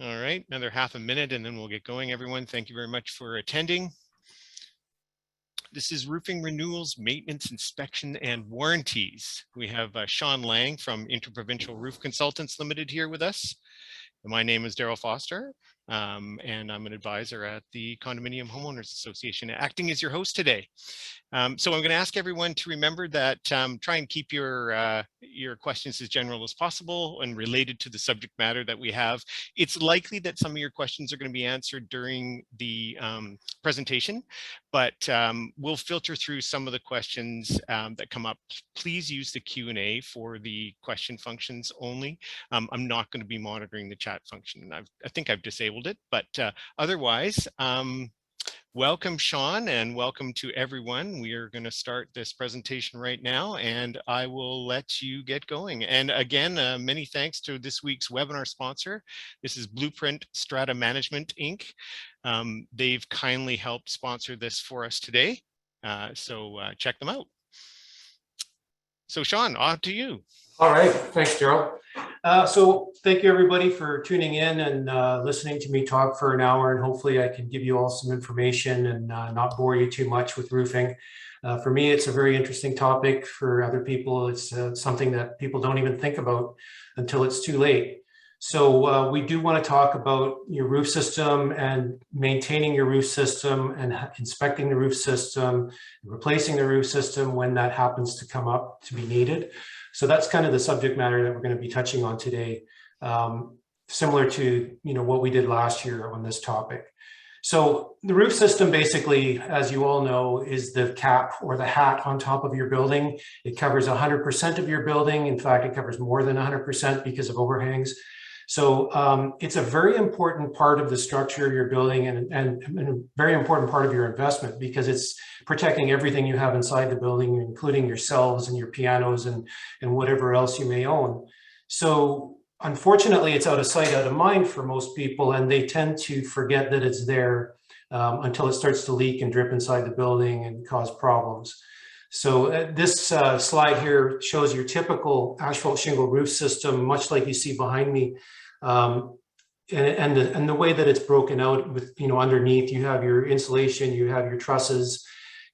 All right, another half a minute and then we'll get going, everyone. Thank you very much for attending. This is Roofing Renewals, Maintenance, Inspection, and Warranties. We have Sean Lang from Interprovincial Roof Consultants Limited here with us. My name is Daryl Foster, and I'm an advisor at the Condominium Homeowners Association, acting as your host today. So I'm going to ask everyone to remember that try and keep your questions as general as possible and related to the subject matter that we have. It's likely that some of your questions are going to be answered during the presentation, but we'll filter through some of the questions that come up. Please use the Q&A for the question functions only. I'm not going to be monitoring the chat function. I think I've disabled it, but otherwise, welcome, Sean, and welcome to everyone. We are going to start this presentation right now, and I will let you get going. And again, many thanks to this week's webinar sponsor. This is Blueprint Strata Management, Inc. They've kindly helped sponsor this for us today, so check them out. So, Sean, on to you. All right, thanks, Daryl. So thank you everybody for tuning in and listening to me talk for an hour, and hopefully I can give you all some information and not bore you too much with roofing. For me, it's a very interesting topic. For other people, it's something that people don't even think about until it's too late. So we do want to talk about your roof system and maintaining your roof system and inspecting the roof system, replacing the roof system when that happens to come up to be needed. So that's kind of the subject matter that we're going to be touching on today, similar to what we did last year on this topic. So the roof system basically, as you all know, is the cap or the hat on top of your building. It covers 100% of your building. In fact, it covers more than 100% because of overhangs. So it's a very important part of the structure of your building and a very important part of your investment, because it's protecting everything you have inside the building, including yourselves and your pianos and whatever else you may own. So unfortunately, it's out of sight, out of mind for most people, and they tend to forget that it's there until it starts to leak and drip inside the building and cause problems. So this slide here shows your typical asphalt shingle roof system, much like you see behind me. And the way that it's broken out with, underneath you have your insulation, you have your trusses,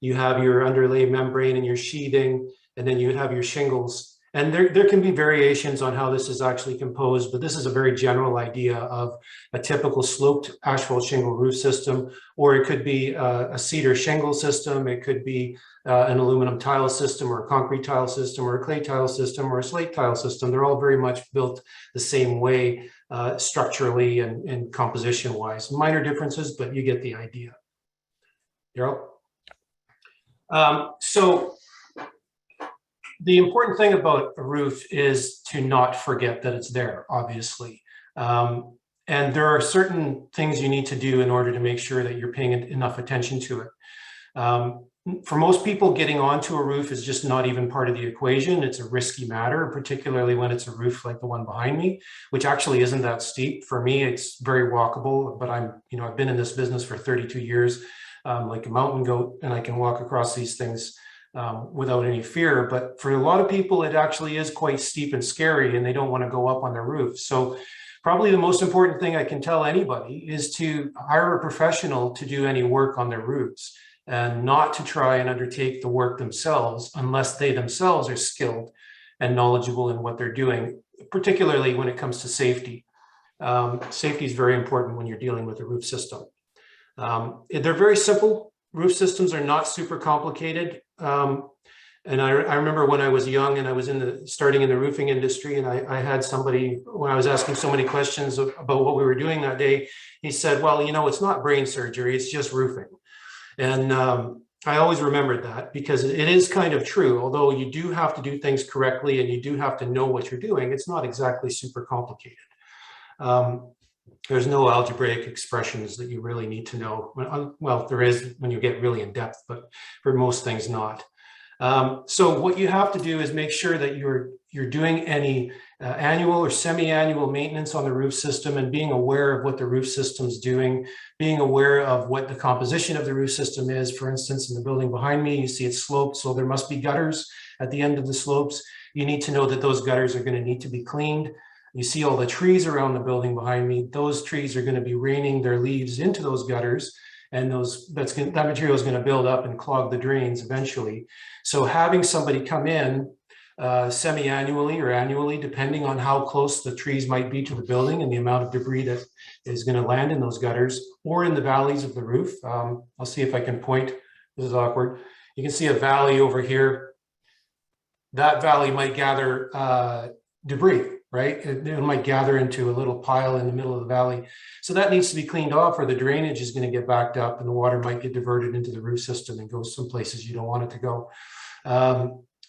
you have your underlay membrane and your sheathing, and then you have your shingles. And there can be variations on how this is actually composed, but this is a very general idea of a typical sloped asphalt shingle roof system, or it could be a cedar shingle system. It could be an aluminum tile system, or a concrete tile system, or a clay tile system, or a slate tile system. They're all very much built the same way structurally and composition wise. Minor differences, but you get the idea. Daryl? So the important thing about a roof is to not forget that it's there, obviously. And there are certain things you need to do in order to make sure that you're paying enough attention to it. For most people, getting onto a roof is just not even part of the equation. It's a risky matter, particularly when it's a roof like the one behind me, which actually isn't that steep. For me, it's very walkable, but I've been in this business for 32 years, like a mountain goat, and I can walk across these things without any fear. But for a lot of people, it actually is quite steep and scary, and they don't want to go up on their roof. So probably the most important thing I can tell anybody is to hire a professional to do any work on their roofs, and not to try and undertake the work themselves unless they themselves are skilled and knowledgeable in what they're doing, particularly when it comes to safety. Safety is very important when you're dealing with a roof system. They're very simple. Roof systems are not super complicated. And I remember when I was young and I was starting in the roofing industry, and I had somebody, when I was asking so many questions about what we were doing that day, he said, well, it's not brain surgery, it's just roofing. And I always remembered that, because it is kind of true. Although you do have to do things correctly and you do have to know what you're doing, it's not exactly super complicated. There's no algebraic expressions that you really need to know. Well, there is when you get really in depth, but for most things not. So what you have to do is make sure that you're doing any annual or semi-annual maintenance on the roof system, and being aware of what the roof system's doing, being aware of what the composition of the roof system is. For instance, in the building behind me, you see it's sloped, so there must be gutters at the end of the slopes. You need to know that those gutters are going to need to be cleaned. You see all the trees around the building behind me. Those trees are going to be raining their leaves into those gutters, and that material is going to build up and clog the drains eventually. So having somebody come in semi-annually or annually, depending on how close the trees might be to the building and the amount of debris that is going to land in those gutters or in the valleys of the roof. I'll see if I can point. This is awkward. You can see a valley over here. That valley might gather debris, right? It might gather into a little pile in the middle of the valley. So that needs to be cleaned off, or the drainage is going to get backed up and the water might get diverted into the roof system and go some places you don't want it to go.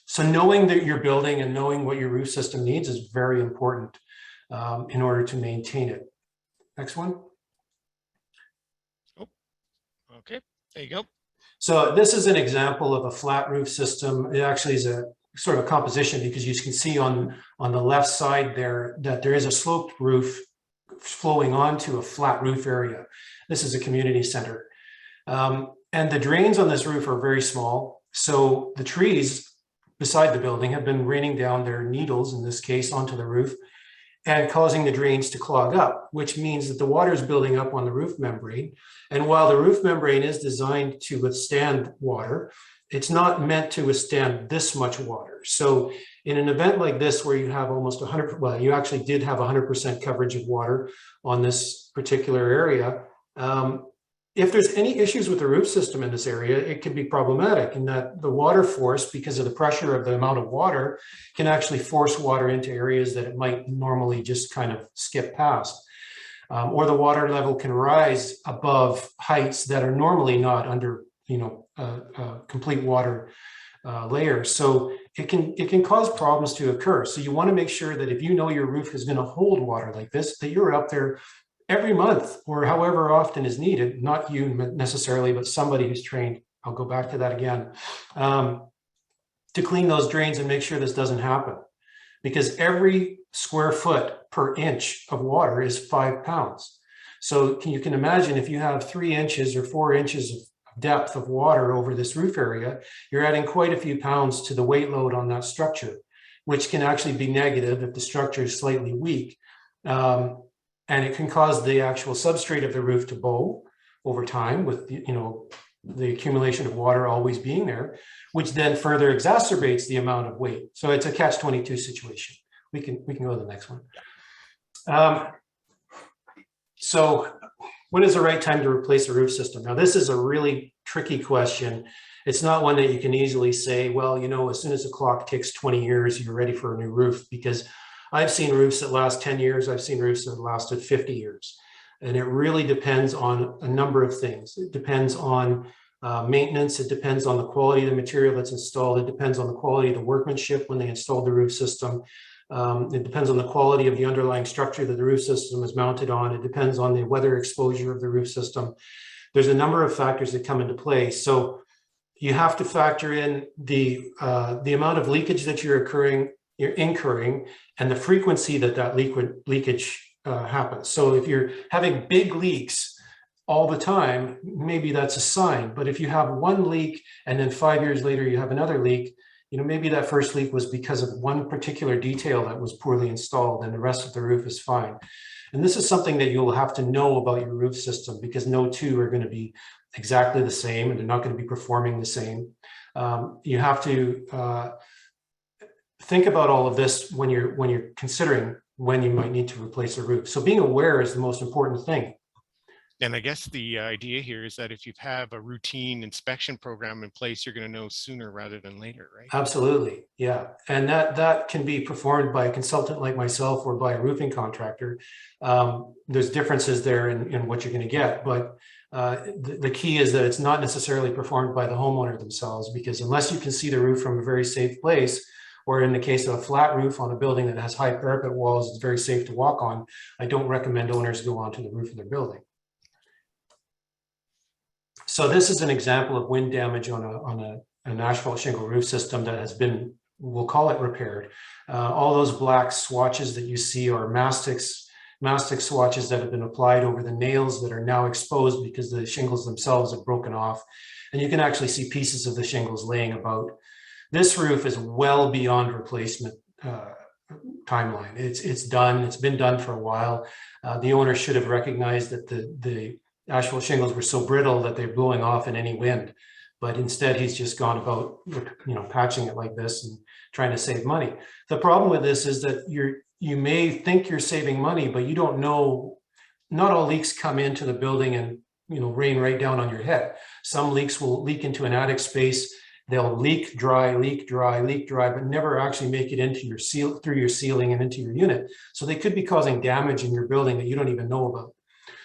So knowing that you're building and knowing what your roof system needs is very important in order to maintain it. Next one. Oh, okay, there you go. So this is an example of a flat roof system. It actually is a sort of a composition, because you can see on the left side there that there is a sloped roof flowing onto a flat roof area. This is a community center. And the drains on this roof are very small. So the trees beside the building have been raining down their needles, in this case, onto the roof and causing the drains to clog up, which means that the water is building up on the roof membrane. And while the roof membrane is designed to withstand water, it's not meant to withstand this much water. So in an event like this, where you have almost 100, well, you actually did have 100% coverage of water on this particular area. If there's any issues with the roof system in this area, it can be problematic in that the water force, because of the pressure of the amount of water, can actually force water into areas that it might normally just kind of skip past. Or the water level can rise above heights that are normally not under, complete water layer. So it can cause problems to occur. So you want to make sure that if you know your roof is going to hold water like this, that you're up there every month or however often is needed, not you necessarily, but somebody who's trained. I'll go back to that again, to clean those drains and make sure this doesn't happen. Because every square foot per inch of water is 5 pounds. So you can imagine if you have 3 inches or 4 inches of depth of water over this roof area, you're adding quite a few pounds to the weight load on that structure, which can actually be negative if the structure is slightly weak. And it can cause the actual substrate of the roof to bow over time with, the accumulation of water always being there, which then further exacerbates the amount of weight. So it's a catch-22 situation. We can go to the next one. So when is the right time to replace a roof system? Now, this is a really tricky question. It's not one that you can easily say, well, as soon as the clock ticks 20 years, you're ready for a new roof, because I've seen roofs that last 10 years. I've seen roofs that lasted 50 years. And it really depends on a number of things. It depends on maintenance. It depends on the quality of the material that's installed. It depends on the quality of the workmanship when they installed the roof system. It depends on the quality of the underlying structure that the roof system is mounted on. It depends on the weather exposure of the roof system. There's a number of factors that come into play. So you have to factor in the amount of leakage that you're incurring and the frequency that leakage happens. So if you're having big leaks all the time, maybe that's a sign. But if you have one leak and then 5 years later you have another leak, maybe that first leak was because of one particular detail that was poorly installed and the rest of the roof is fine. And this is something that you'll have to know about your roof system, because no two are going to be exactly the same and they're not going to be performing the same. You have to think about all of this when you're considering when you might need to replace a roof. So being aware is the most important thing. And I guess the idea here is that if you have a routine inspection program in place, you're going to know sooner rather than later, right? Absolutely, yeah. And that can be performed by a consultant like myself or by a roofing contractor. There's differences there in what you're going to get, but the key is that it's not necessarily performed by the homeowner themselves, because unless you can see the roof from a very safe place, or in the case of a flat roof on a building that has high parapet walls, it's very safe to walk on, I don't recommend owners go onto the roof of their building. So this is an example of wind damage on an asphalt shingle roof system that has been, we'll call it, repaired. All those black swatches that you see are mastic swatches that have been applied over the nails that are now exposed because the shingles themselves have broken off. And you can actually see pieces of the shingles laying about. This roof is well beyond replacement timeline. It's done. It's been done for a while. The owner should have recognized that the asphalt shingles were so brittle that they're blowing off in any wind. But instead, he's just gone about, patching it like this and trying to save money. The problem with this is that you may think you're saving money, but you don't know. Not all leaks come into the building and rain right down on your head. Some leaks will leak into an attic space. They'll leak dry, but never actually make it into your through your ceiling and into your unit. So they could be causing damage in your building that you don't even know about.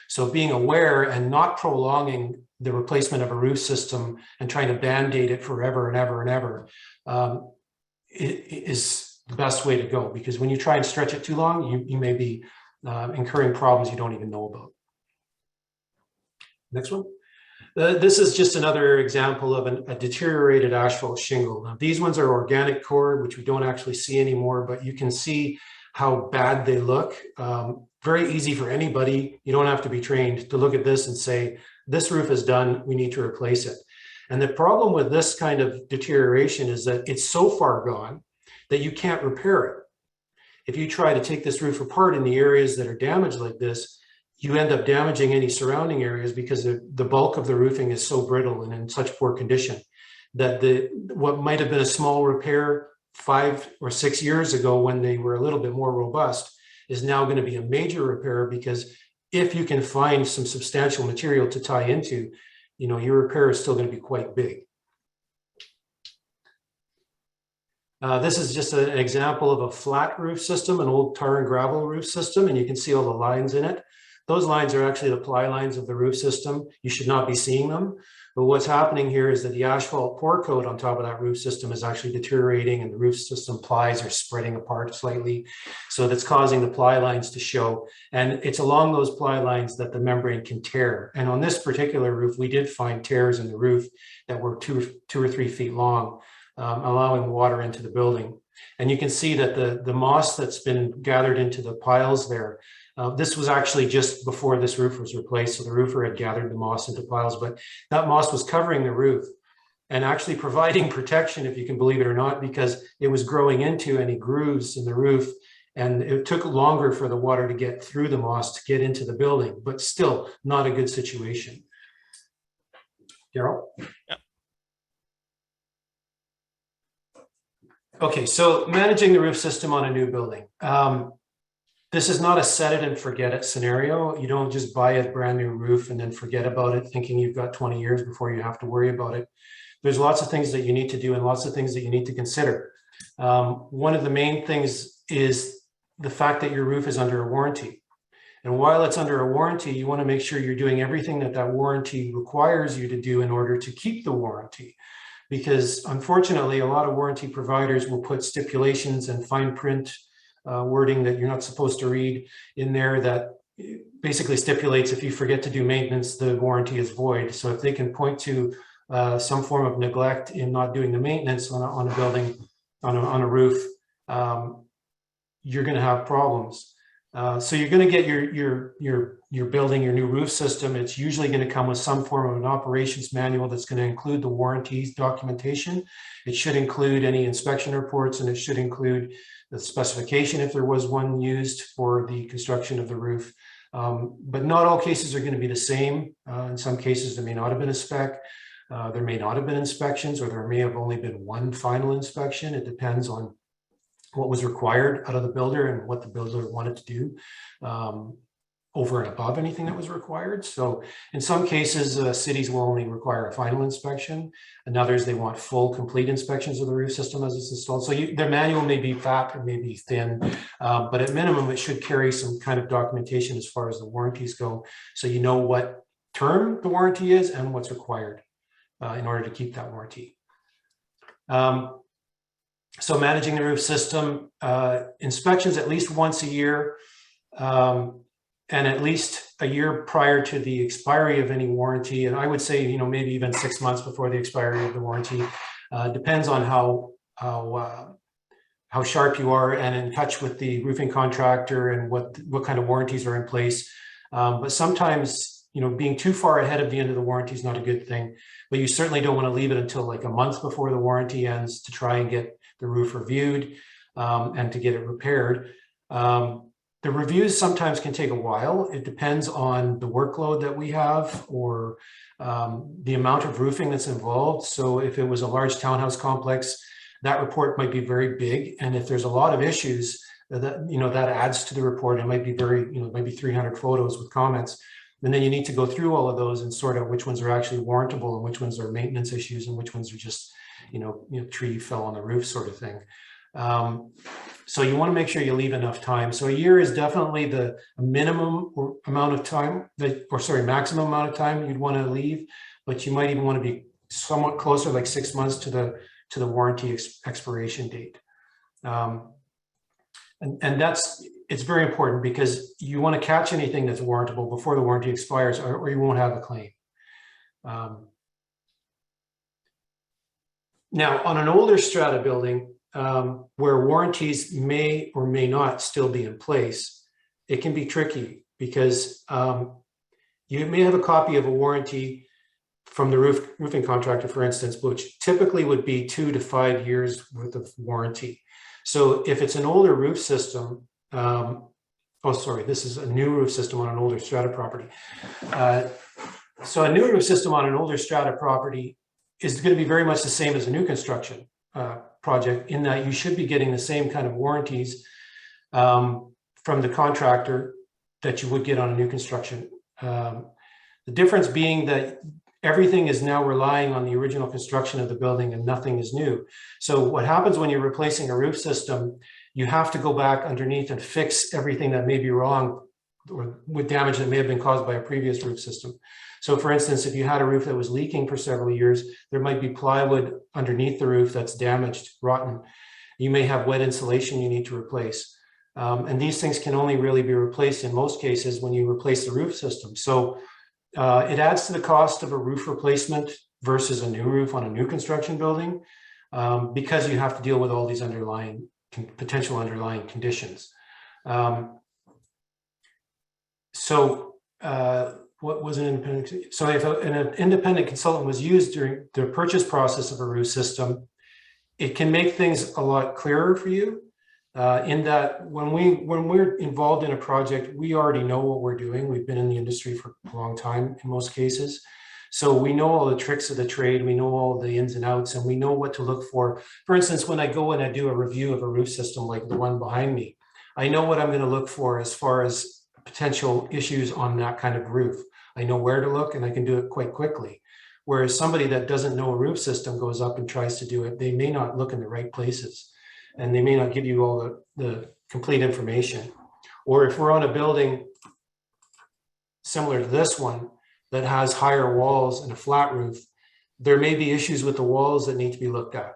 So being aware and not prolonging the replacement of a roof system and trying to band-aid it forever and ever and ever is the best way to go. Because when you try and stretch it too long, you may be incurring problems you don't even know about. Next one. This is just another example of a deteriorated asphalt shingle. Now, these ones are organic core, which we don't actually see anymore, but you can see how bad they look. Very easy for anybody, you don't have to be trained, to look at this and say, this roof is done, we need to replace it. And the problem with this kind of deterioration is that it's so far gone that you can't repair it. If you try to take this roof apart in the areas that are damaged like this, you end up damaging any surrounding areas because the bulk of the roofing is so brittle and in such poor condition that what might have been a small repair 5 or 6 years ago when they were a little bit more robust is now going to be a major repair, because if you can find some substantial material to tie into, your repair is still going to be quite big. This is just an example of a flat roof system, an old tar and gravel roof system, and you can see all the lines in it. Those lines are actually the ply lines of the roof system. You should not be seeing them. But what's happening here is that the asphalt pour coat on top of that roof system is actually deteriorating, and the roof system plies are spreading apart slightly. So that's causing the ply lines to show. And it's along those ply lines that the membrane can tear. And on this particular roof, we did find tears in the roof that were 2 or 3 feet long, allowing water into the building. And you can see that the moss that's been gathered into the piles there, this was actually just before this roof was replaced. So the roofer had gathered the moss into piles, but that moss was covering the roof and actually providing protection, if you can believe it or not, because it was growing into any grooves in the roof. And it took longer for the water to get through the moss to get into the building, but still not a good situation. Daryl? Yep. Okay, so managing the roof system on a new building. This is not a set it and forget it scenario. You don't just buy a brand new roof and then forget about it thinking you've got 20 years before you have to worry about it. There's lots of things that you need to do and lots of things that you need to consider. One of the main things is the fact that your roof is under a warranty. And while it's under a warranty, you want to make sure you're doing everything that warranty requires you to do in order to keep the warranty. Because unfortunately, a lot of warranty providers will put stipulations and fine print wording that you're not supposed to read in there that basically stipulates if you forget to do maintenance, the warranty is void. So if they can point to some form of neglect in not doing the maintenance on a building, on a roof, you're going to have problems. So you're going to get your building, your new roof system. It's usually going to come with some form of an operations manual that's going to include the warranties documentation. It should include any inspection reports, and it should include the specification if there was one used for the construction of the roof. But not all cases are going to be the same. In some cases, there may not have been a spec. There may not have been inspections, or there may have only been one final inspection. It depends on what was required out of the builder and what the builder wanted to do over and above anything that was required. So in some cases, cities will only require a final inspection, and others they want full, complete inspections of the roof system as it's installed. So their manual may be fat or may be thin, but at minimum, it should carry some kind of documentation as far as the warranties go, so you know what term the warranty is and what's required in order to keep that warranty. So managing the roof system, inspections at least once a year, and at least a year prior to the expiry of any warranty. And I would say, maybe even 6 months before the expiry of the warranty. Depends on how sharp you are and in touch with the roofing contractor and what kind of warranties are in place. But sometimes, being too far ahead of the end of the warranty is not a good thing, but you certainly don't want to leave it until like a month before the warranty ends to try and get the roof reviewed. and to get it repaired. The reviews sometimes can take a while. It depends on the workload that we have or the amount of roofing that's involved. So if it was a large townhouse complex, that report might be very big. And if there's a lot of issues, that adds to the report. It might be maybe 300 photos with comments. And then you need to go through all of those and sort out which ones are actually warrantable and which ones are maintenance issues and which ones are just, tree fell on the roof sort of thing. So you want to make sure you leave enough time. So a year is definitely the minimum amount of time maximum amount of time you'd want to leave, but you might even want to be somewhat closer, like 6 months to the warranty expiration date. And it's very important because you want to catch anything that's warrantable before the warranty expires, or you won't have a claim. Now, on an older strata building, where warranties may or may not still be in place, it can be tricky because you may have a copy of a warranty from the roofing contractor, for instance, which typically would be 2 to 5 years worth of warranty. So if it's an older roof system, this is a new roof system on an older strata property. So a new roof system on an older strata property is going to be very much the same as a new construction project, in that you should be getting the same kind of warranties from the contractor that you would get on a new construction. The difference being that everything is now relying on the original construction of the building and nothing is new. So what happens when you're replacing a roof system, you have to go back underneath and fix everything that may be wrong or with damage that may have been caused by a previous roof system. So for instance, if you had a roof that was leaking for several years, there might be plywood underneath the roof that's damaged, rotten. You may have wet insulation you need to replace. And these things can only really be replaced in most cases when you replace the roof system. So it adds to the cost of a roof replacement versus a new roof on a new construction building, because you have to deal with all these potential underlying conditions. What was an independent? So if an independent consultant was used during the purchase process of a roof system, it can make things a lot clearer for you. In that when we're involved in a project, we already know what we're doing. We've been in the industry for a long time in most cases. So we know all the tricks of the trade, we know all the ins and outs, and we know what to look for. For instance, when I go and I do a review of a roof system like the one behind me, I know what I'm going to look for as far as potential issues on that kind of roof. I know where to look and I can do it quite quickly. Whereas somebody that doesn't know a roof system goes up and tries to do it, they may not look in the right places and they may not give you all the complete information. Or if we're on a building similar to this one that has higher walls and a flat roof, there may be issues with the walls that need to be looked at,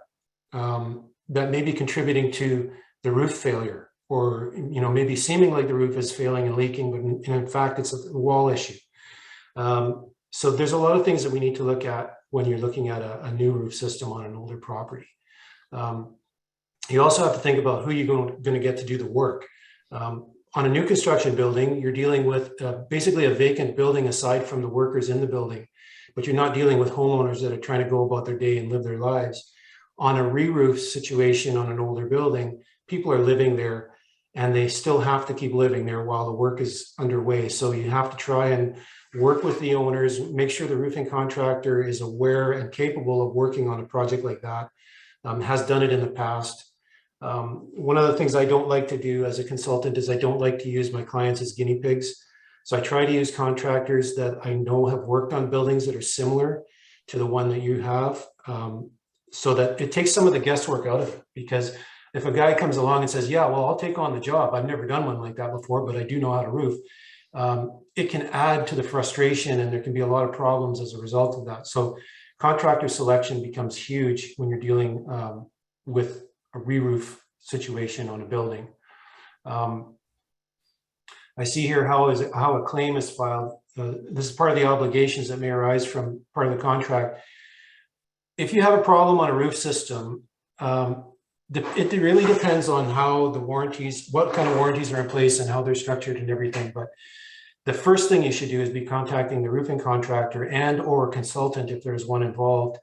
that may be contributing to the roof failure, or maybe seeming like the roof is failing and leaking, but in fact it's a wall issue. So there's a lot of things that we need to look at when you're looking at a new roof system on an older property. You also have to think about who you're going to get to do the work. On a new construction building, you're dealing with basically a vacant building aside from the workers in the building, but you're not dealing with homeowners that are trying to go about their day and live their lives. On a re-roof situation on an older building, people are living there and they still have to keep living there while the work is underway. So you have to try and work with the owners, make sure the roofing contractor is aware and capable of working on a project like that, has done it in the past. One of the things I don't like to do as a consultant is I don't like to use my clients as guinea pigs. So I try to use contractors that I know have worked on buildings that are similar to the one that you have, so that it takes some of the guesswork out of it. Because if a guy comes along and says, yeah, well, I'll take on the job, I've never done one like that before, but I do know how to roof, it can add to the frustration and there can be a lot of problems as a result of that. So contractor selection becomes huge when you're dealing with a re-roof situation on a building. I see here how a claim is filed. This is part of the obligations that may arise from part of the contract. If you have a problem on a roof system, it really depends on how the warranties, what kind of warranties are in place and how they're structured and everything. But the first thing you should do is be contacting the roofing contractor and or consultant, if there's one involved,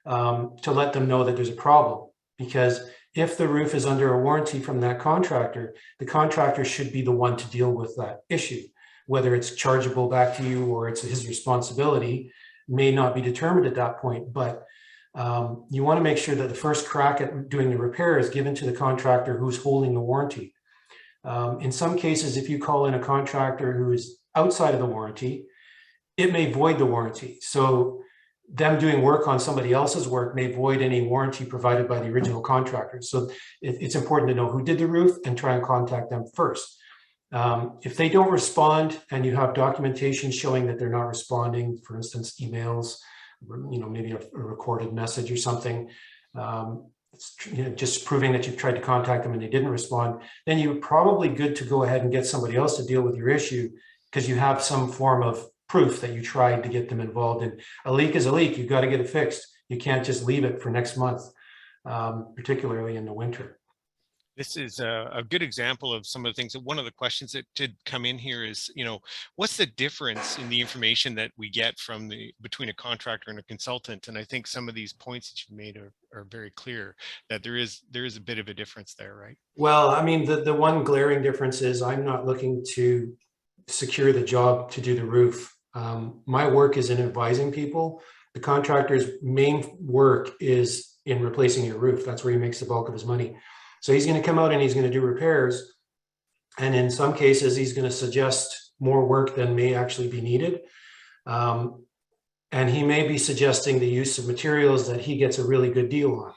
to let them know that there's a problem. Because If the roof is under a warranty from that contractor, the contractor should be the one to deal with that issue. Whether it's chargeable back to you or it's his responsibility may not be determined at that point, but you want to make sure that the first crack at doing the repair is given to the contractor who's holding the warranty. In some cases, if you call in a contractor who is outside of the warranty, it may void the warranty. So them doing work on somebody else's work may void any warranty provided by the original contractor. So it's important to know who did the roof and try and contact them first. If they don't respond and you have documentation showing that they're not responding, for instance, emails, maybe a recorded message or something, just proving that you've tried to contact them and they didn't respond, then you're probably good to go ahead and get somebody else to deal with your issue because you have some form of proof that you tried to get them involved in. A leak is a leak. You've got to get it fixed. You can't just leave it for next month, particularly in the winter. This is a good example of some of the things that one of the questions that did come in here is, what's the difference in the information that we get from between a contractor and a consultant? And I think some of these points that you've made are very clear that there is a bit of a difference there, right? Well, I mean, the one glaring difference is I'm not looking to secure the job to do the roof. My work is in advising people. The contractor's main work is in replacing your roof. That's where he makes the bulk of his money. So he's going to come out and he's going to do repairs. And in some cases, he's going to suggest more work than may actually be needed. And he may be suggesting the use of materials that he gets a really good deal on.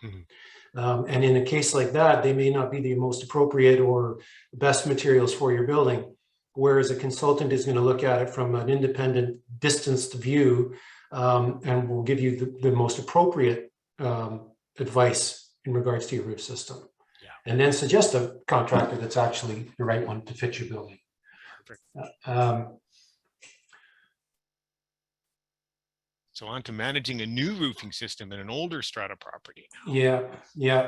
Mm-hmm. And in a case like that, they may not be the most appropriate or best materials for your building. Whereas a consultant is going to look at it from an independent, distanced view and will give you the most appropriate advice in regards to your roof system. Yeah. And then suggest a contractor that's actually the right one to fit your building. Perfect. So on to managing a new roofing system in an older strata property. Yeah.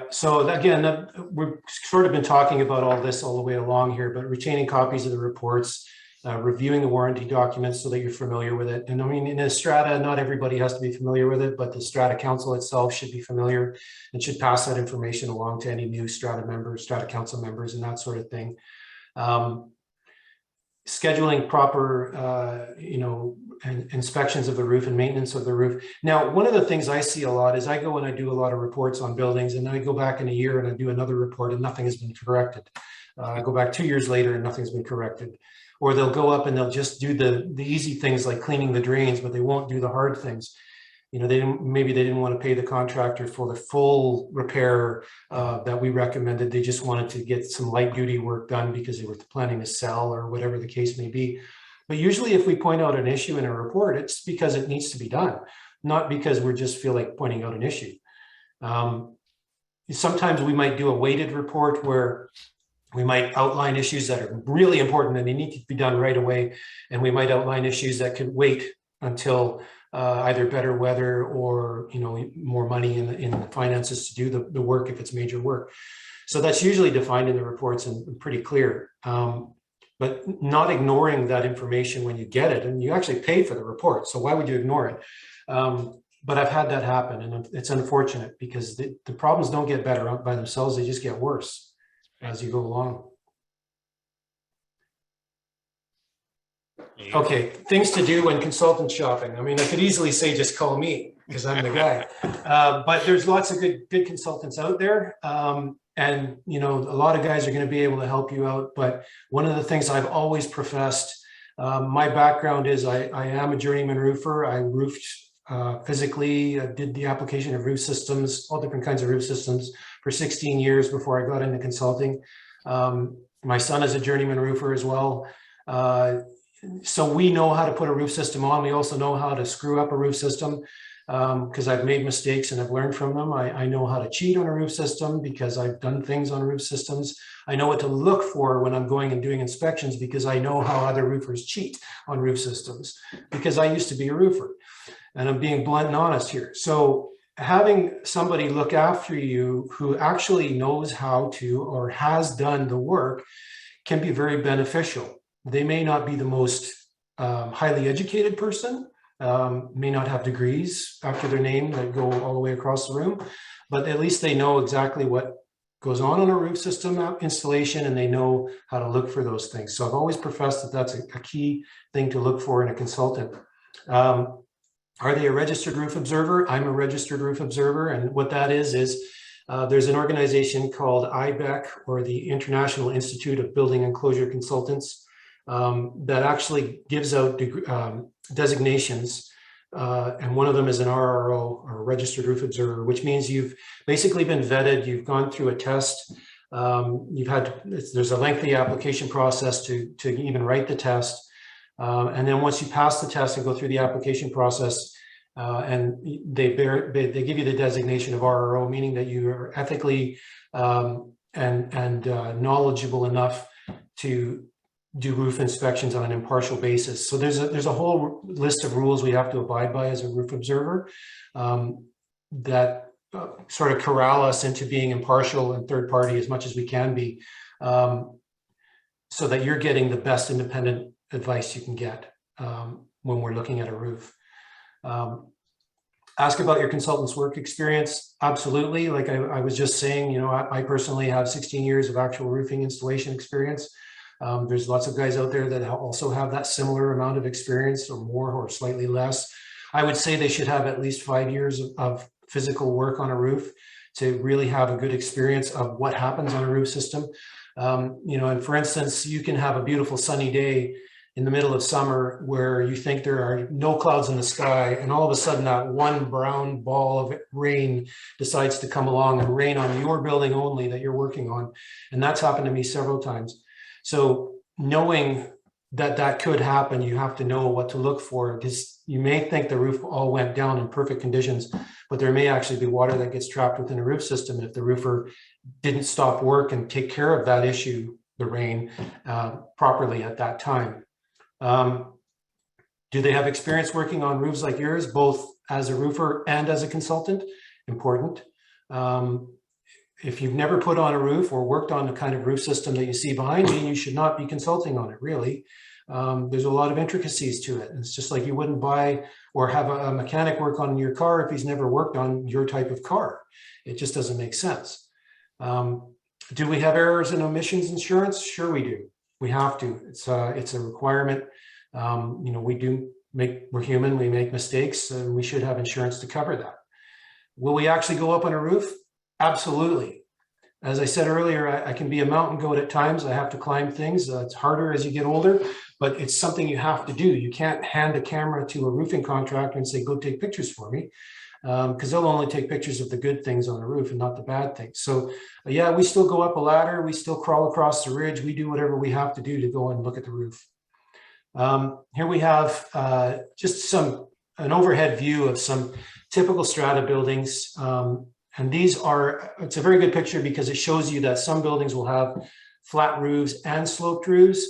So again, we've sort of been talking about all this all the way along here, but retaining copies of the reports, reviewing the warranty documents so that you're familiar with it. And I mean, in a strata, not everybody has to be familiar with it, but the strata council itself should be familiar and should pass that information along to any new strata members, strata council members, and that sort of thing. Scheduling proper, inspections of the roof and maintenance of the roof. Now, one of the things I see a lot is I go and I do a lot of reports on buildings, and then I go back in a year and I do another report and nothing has been corrected. I go back 2 years later and nothing's been corrected. Or they'll go up and they'll just do the easy things like cleaning the drains, but they won't do the hard things. Maybe they didn't want to pay the contractor for the full repair that we recommended. They just wanted to get some light duty work done because they were planning to sell or whatever the case may be. But usually if we point out an issue in a report, it's because it needs to be done, not because we just feel like pointing out an issue. Sometimes we might do a weighted report where we might outline issues that are really important and they need to be done right away. And we might outline issues that could wait until either better weather or more money in the finances to do the work if it's major work. So that's usually defined in the reports and pretty clear. But not ignoring that information when you get it, and you actually pay for the report. So why would you ignore it? But I've had that happen, and it's unfortunate because the problems don't get better by themselves. They just get worse as you go along. Okay, things to do when consultant shopping. I mean, I could easily say, just call me because I'm the guy. But there's lots of good consultants out there. And, a lot of guys are going to be able to help you out. But one of the things I've always professed, my background is I am a journeyman roofer. I roofed physically, did the application of roof systems, all different kinds of roof systems for 16 years before I got into consulting. My son is a journeyman roofer as well. So we know how to put a roof system on. We also know how to screw up a roof system because I've made mistakes and I've learned from them. I know how to cheat on a roof system because I've done things on roof systems. I know what to look for when I'm going and doing inspections because I know how other roofers cheat on roof systems because I used to be a roofer. And I'm being blunt and honest here. So having somebody look after you who actually knows how to or has done the work can be very beneficial. They may not be the most highly educated person, may not have degrees after their name that go all the way across the room, but at least they know exactly what goes on a roof system installation, and they know how to look for those things. So I've always professed that that's a key thing to look for in a consultant. Are they a registered roof observer? I'm a registered roof observer, and what that is there's an organization called IBEC, or the International Institute of Building Enclosure Consultants, that actually gives out designations, and one of them is an RRO, or a registered roof observer, which means you've basically been vetted, you've gone through a test, there's a lengthy application process to even write the test, and then once you pass the test and go through the application process, and they give you the designation of RRO, meaning that you are ethically and knowledgeable enough to do roof inspections on an impartial basis. So there's a whole list of rules we have to abide by as a roof observer that sort of corral us into being impartial and third party as much as we can be, so that you're getting the best independent advice you can get when we're looking at a roof. Ask about your consultant's work experience. Absolutely. Like I was just saying, you know, I personally have 16 years of actual roofing installation experience. There's lots of guys out there that also have that similar amount of experience, or more, or slightly less. I would say they should have at least 5 years of physical work on a roof to really have a good experience of what happens on a roof system. You know, and for instance, you can have a beautiful sunny day in the middle of summer where you think there are no clouds in the sky, and all of a sudden that one brown ball of rain decides to come along and rain on your building only that you're working on. And that's happened to me several times. So knowing that that could happen, you have to know what to look for, because you may think the roof all went down in perfect conditions, but there may actually be water that gets trapped within a roof system if the roofer didn't stop work and take care of that issue, the rain, properly at that time. Do they have experience working on roofs like yours, both as a roofer and as a consultant? Important. If you've never put on a roof or worked on the kind of roof system that you see behind me, you should not be consulting on it, really. There's a lot of intricacies to it. It's just like you wouldn't buy or have a mechanic work on your car if he's never worked on your type of car. It just doesn't make sense. Do we have errors and omissions insurance? Sure we do. We have to. It's a requirement. You know, we're human, we make mistakes, and we should have insurance to cover that. Will we actually go up on a roof? Absolutely. As I said earlier, I can be a mountain goat at times. I have to climb things. It's harder as you get older, but it's something you have to do. You can't hand a camera to a roofing contractor and say, go take pictures for me, because they'll only take pictures of the good things on the roof and not the bad things. So yeah, we still go up a ladder. We still crawl across the ridge. We do whatever we have to do to go and look at the roof. Here we have just an overhead view of some typical strata buildings. And it's a very good picture because it shows you that some buildings will have flat roofs and sloped roofs.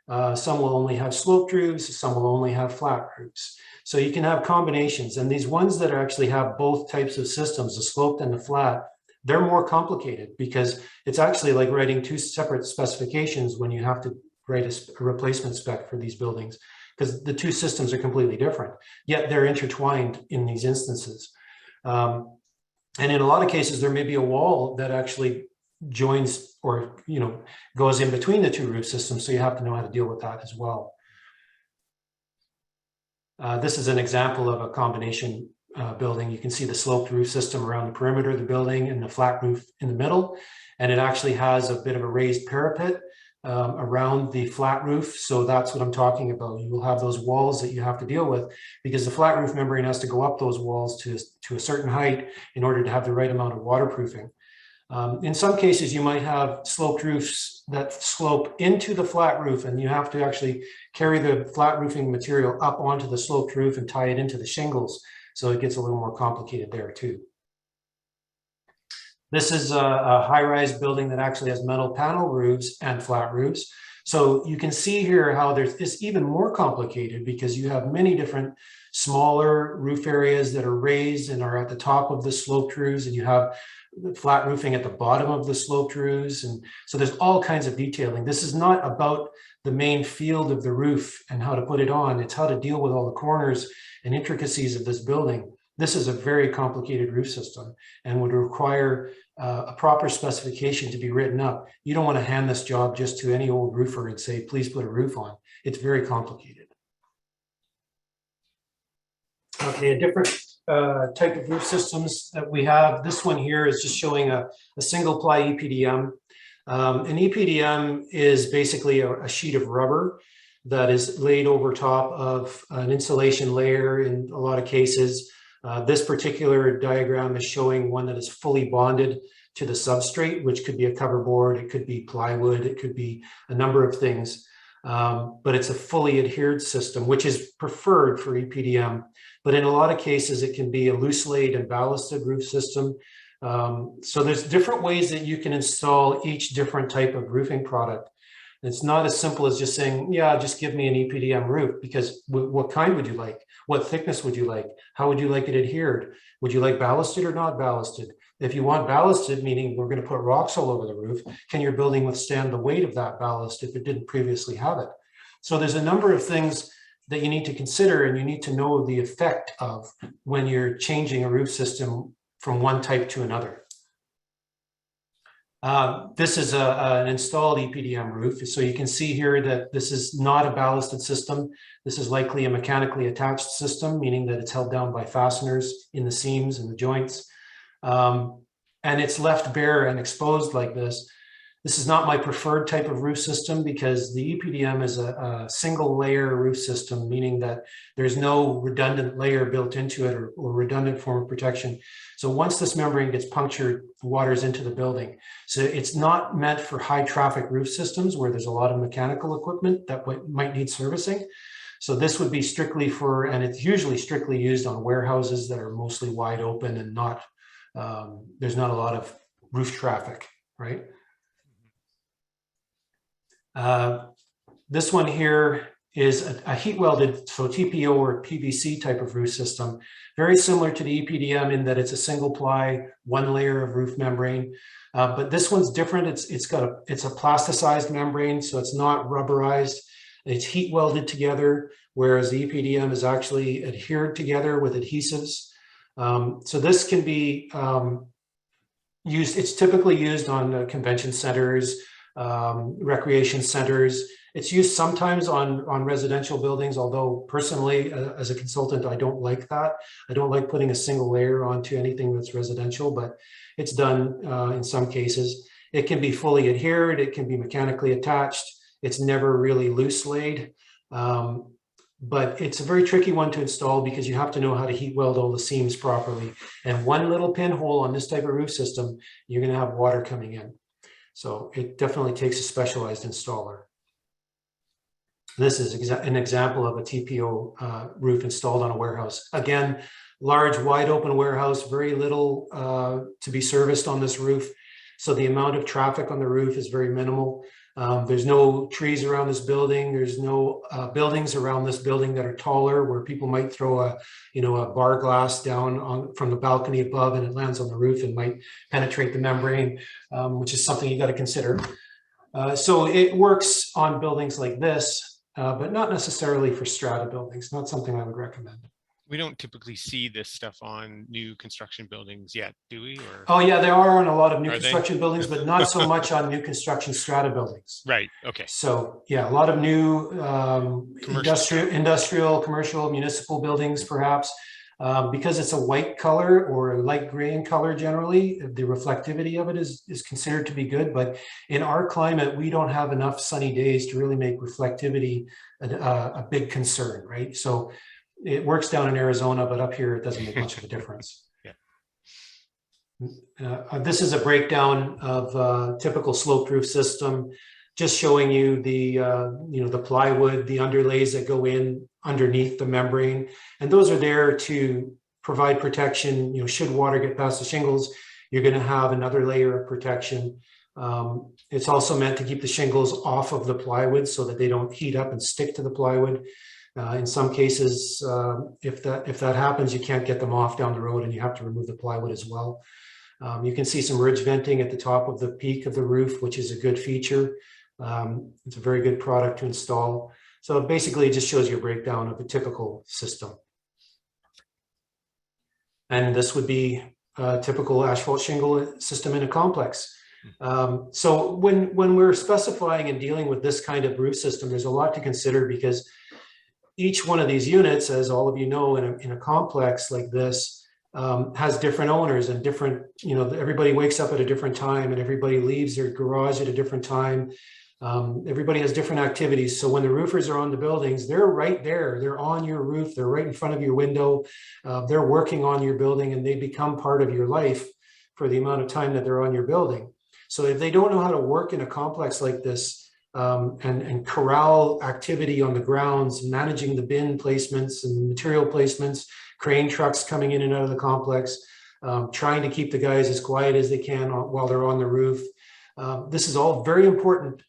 Some will only have sloped roofs, some will only have flat roofs. So you can have combinations, and these ones that actually have both types of systems, the sloped and the flat, they're more complicated because it's actually like writing two separate specifications when you have to write a replacement spec for these buildings, because the two systems are completely different, yet they're intertwined in these instances. And in a lot of cases, there may be a wall that actually joins or, you know, goes in between the two roof systems. So you have to know how to deal with that as well. This is an example of a combination building. You can see the sloped roof system around the perimeter of the building and the flat roof in the middle. And it actually has a bit of a raised parapet around the flat roof. So that's what I'm talking about. You will have those walls that you have to deal with because the flat roof membrane has to go up those walls to a certain height in order to have the right amount of waterproofing. In some cases, you might have sloped roofs that slope into the flat roof, and you have to actually carry the flat roofing material up onto the sloped roof and tie it into the shingles. So it gets a little more complicated there too. This is a high-rise building that actually has metal panel roofs and flat roofs. So you can see here how it's even more complicated because you have many different smaller roof areas that are raised and are at the top of the sloped roofs, and you have flat roofing at the bottom of the sloped roofs. And so there's all kinds of detailing. This is not about the main field of the roof and how to put it on. It's how to deal with all the corners and intricacies of this building. This is a very complicated roof system and would require a proper specification to be written up. You don't want to hand this job just to any old roofer and say, please put a roof on. It's very complicated. Okay, a different type of roof systems that we have. This one here is just showing a single ply EPDM. An EPDM is basically a sheet of rubber that is laid over top of an insulation layer in a lot of cases. This particular diagram is showing one that is fully bonded to the substrate, which could be a cover board, it could be plywood, it could be a number of things. But it's a fully adhered system, which is preferred for EPDM. But in a lot of cases, it can be a loose laid and ballasted roof system. So there's different ways that you can install each different type of roofing product. It's not as simple as just saying, yeah, just give me an EPDM roof, because what kind would you like? What thickness would you like? How would you like it adhered? Would you like ballasted or not ballasted? If you want ballasted, meaning we're going to put rocks all over the roof, can your building withstand the weight of that ballast if it didn't previously have it? So there's a number of things that you need to consider, and you need to know the effect of when you're changing a roof system from one type to another. This is an installed EPDM roof. So you can see here that this is not a ballasted system. This is likely a mechanically attached system, meaning that it's held down by fasteners in the seams and the joints. And it's left bare and exposed like this. This is not my preferred type of roof system, because the EPDM is a single layer roof system, meaning that there's no redundant layer built into it or redundant form of protection. So once this membrane gets punctured, water's into the building. So it's not meant for high traffic roof systems where there's a lot of mechanical equipment that might need servicing. So this would be strictly for, and it's usually strictly used on warehouses that are mostly wide open and not, there's not a lot of roof traffic, right? This one here is a heat welded, so TPO or PVC type of roof system, very similar to the EPDM in that it's a single ply, one layer of roof membrane. But this one's different. It's a plasticized membrane, so it's not rubberized. It's heat welded together, whereas the EPDM is actually adhered together with adhesives. So this can be used. It's typically used on convention centers, recreation centers. It's used sometimes on residential buildings, although personally, as a consultant, I don't like that. I don't like putting a single layer onto anything that's residential, but it's done in some cases. It can be fully adhered. It can be mechanically attached. It's never really loose laid, but it's a very tricky one to install because you have to know how to heat weld all the seams properly. And one little pinhole on this type of roof system, you're going to have water coming in. So it definitely takes a specialized installer. This is an example of a TPO roof installed on a warehouse. Again, large, wide open warehouse, very little to be serviced on this roof. So the amount of traffic on the roof is very minimal. There's no trees around this building. There's no buildings around this building that are taller where people might throw a bar glass down from the balcony above and it lands on the roof and might penetrate the membrane, which is something you got to consider. So it works on buildings like this, but not necessarily for strata buildings. Not something I would recommend. We don't typically see this stuff on new construction buildings yet, do we? Or... Oh yeah, there are on a lot of new construction buildings, but not so much on new construction strata buildings. Right. Okay. So yeah, a lot of new industrial, commercial, municipal buildings, perhaps, because it's a white color or a light gray in color. Generally, the reflectivity of it is considered to be good. But in our climate, we don't have enough sunny days to really make reflectivity a big concern, right? So it works down in Arizona, but up here it doesn't make much of a difference. Yeah. This is a breakdown of a typical sloped roof system, just showing you the the plywood, the underlays that go in underneath the membrane, and those are there to provide protection. Should water get past the shingles, you're going to have another layer of protection. It's also meant to keep the shingles off of the plywood so that they don't heat up and stick to the plywood. In some cases, if that happens, you can't get them off down the road and you have to remove the plywood as well. You can see some ridge venting at the top of the peak of the roof, which is a good feature. It's a very good product to install. So basically it just shows you a breakdown of a typical system. And this would be a typical asphalt shingle system in a complex. So when we're specifying and dealing with this kind of roof system, there's a lot to consider, because each one of these units, as all of you know, in a complex like this, has different owners and different, everybody wakes up at a different time and everybody leaves their garage at a different time. Everybody has different activities. So when the roofers are on the buildings, they're right there. They're on your roof. They're right in front of your window. They're working on your building, and they become part of your life for the amount of time that they're on your building. So if they don't know how to work in a complex like this, and corral activity on the grounds, managing the bin placements and material placements, crane trucks coming in and out of the complex, trying to keep the guys as quiet as they can while they're on the roof. This is all very important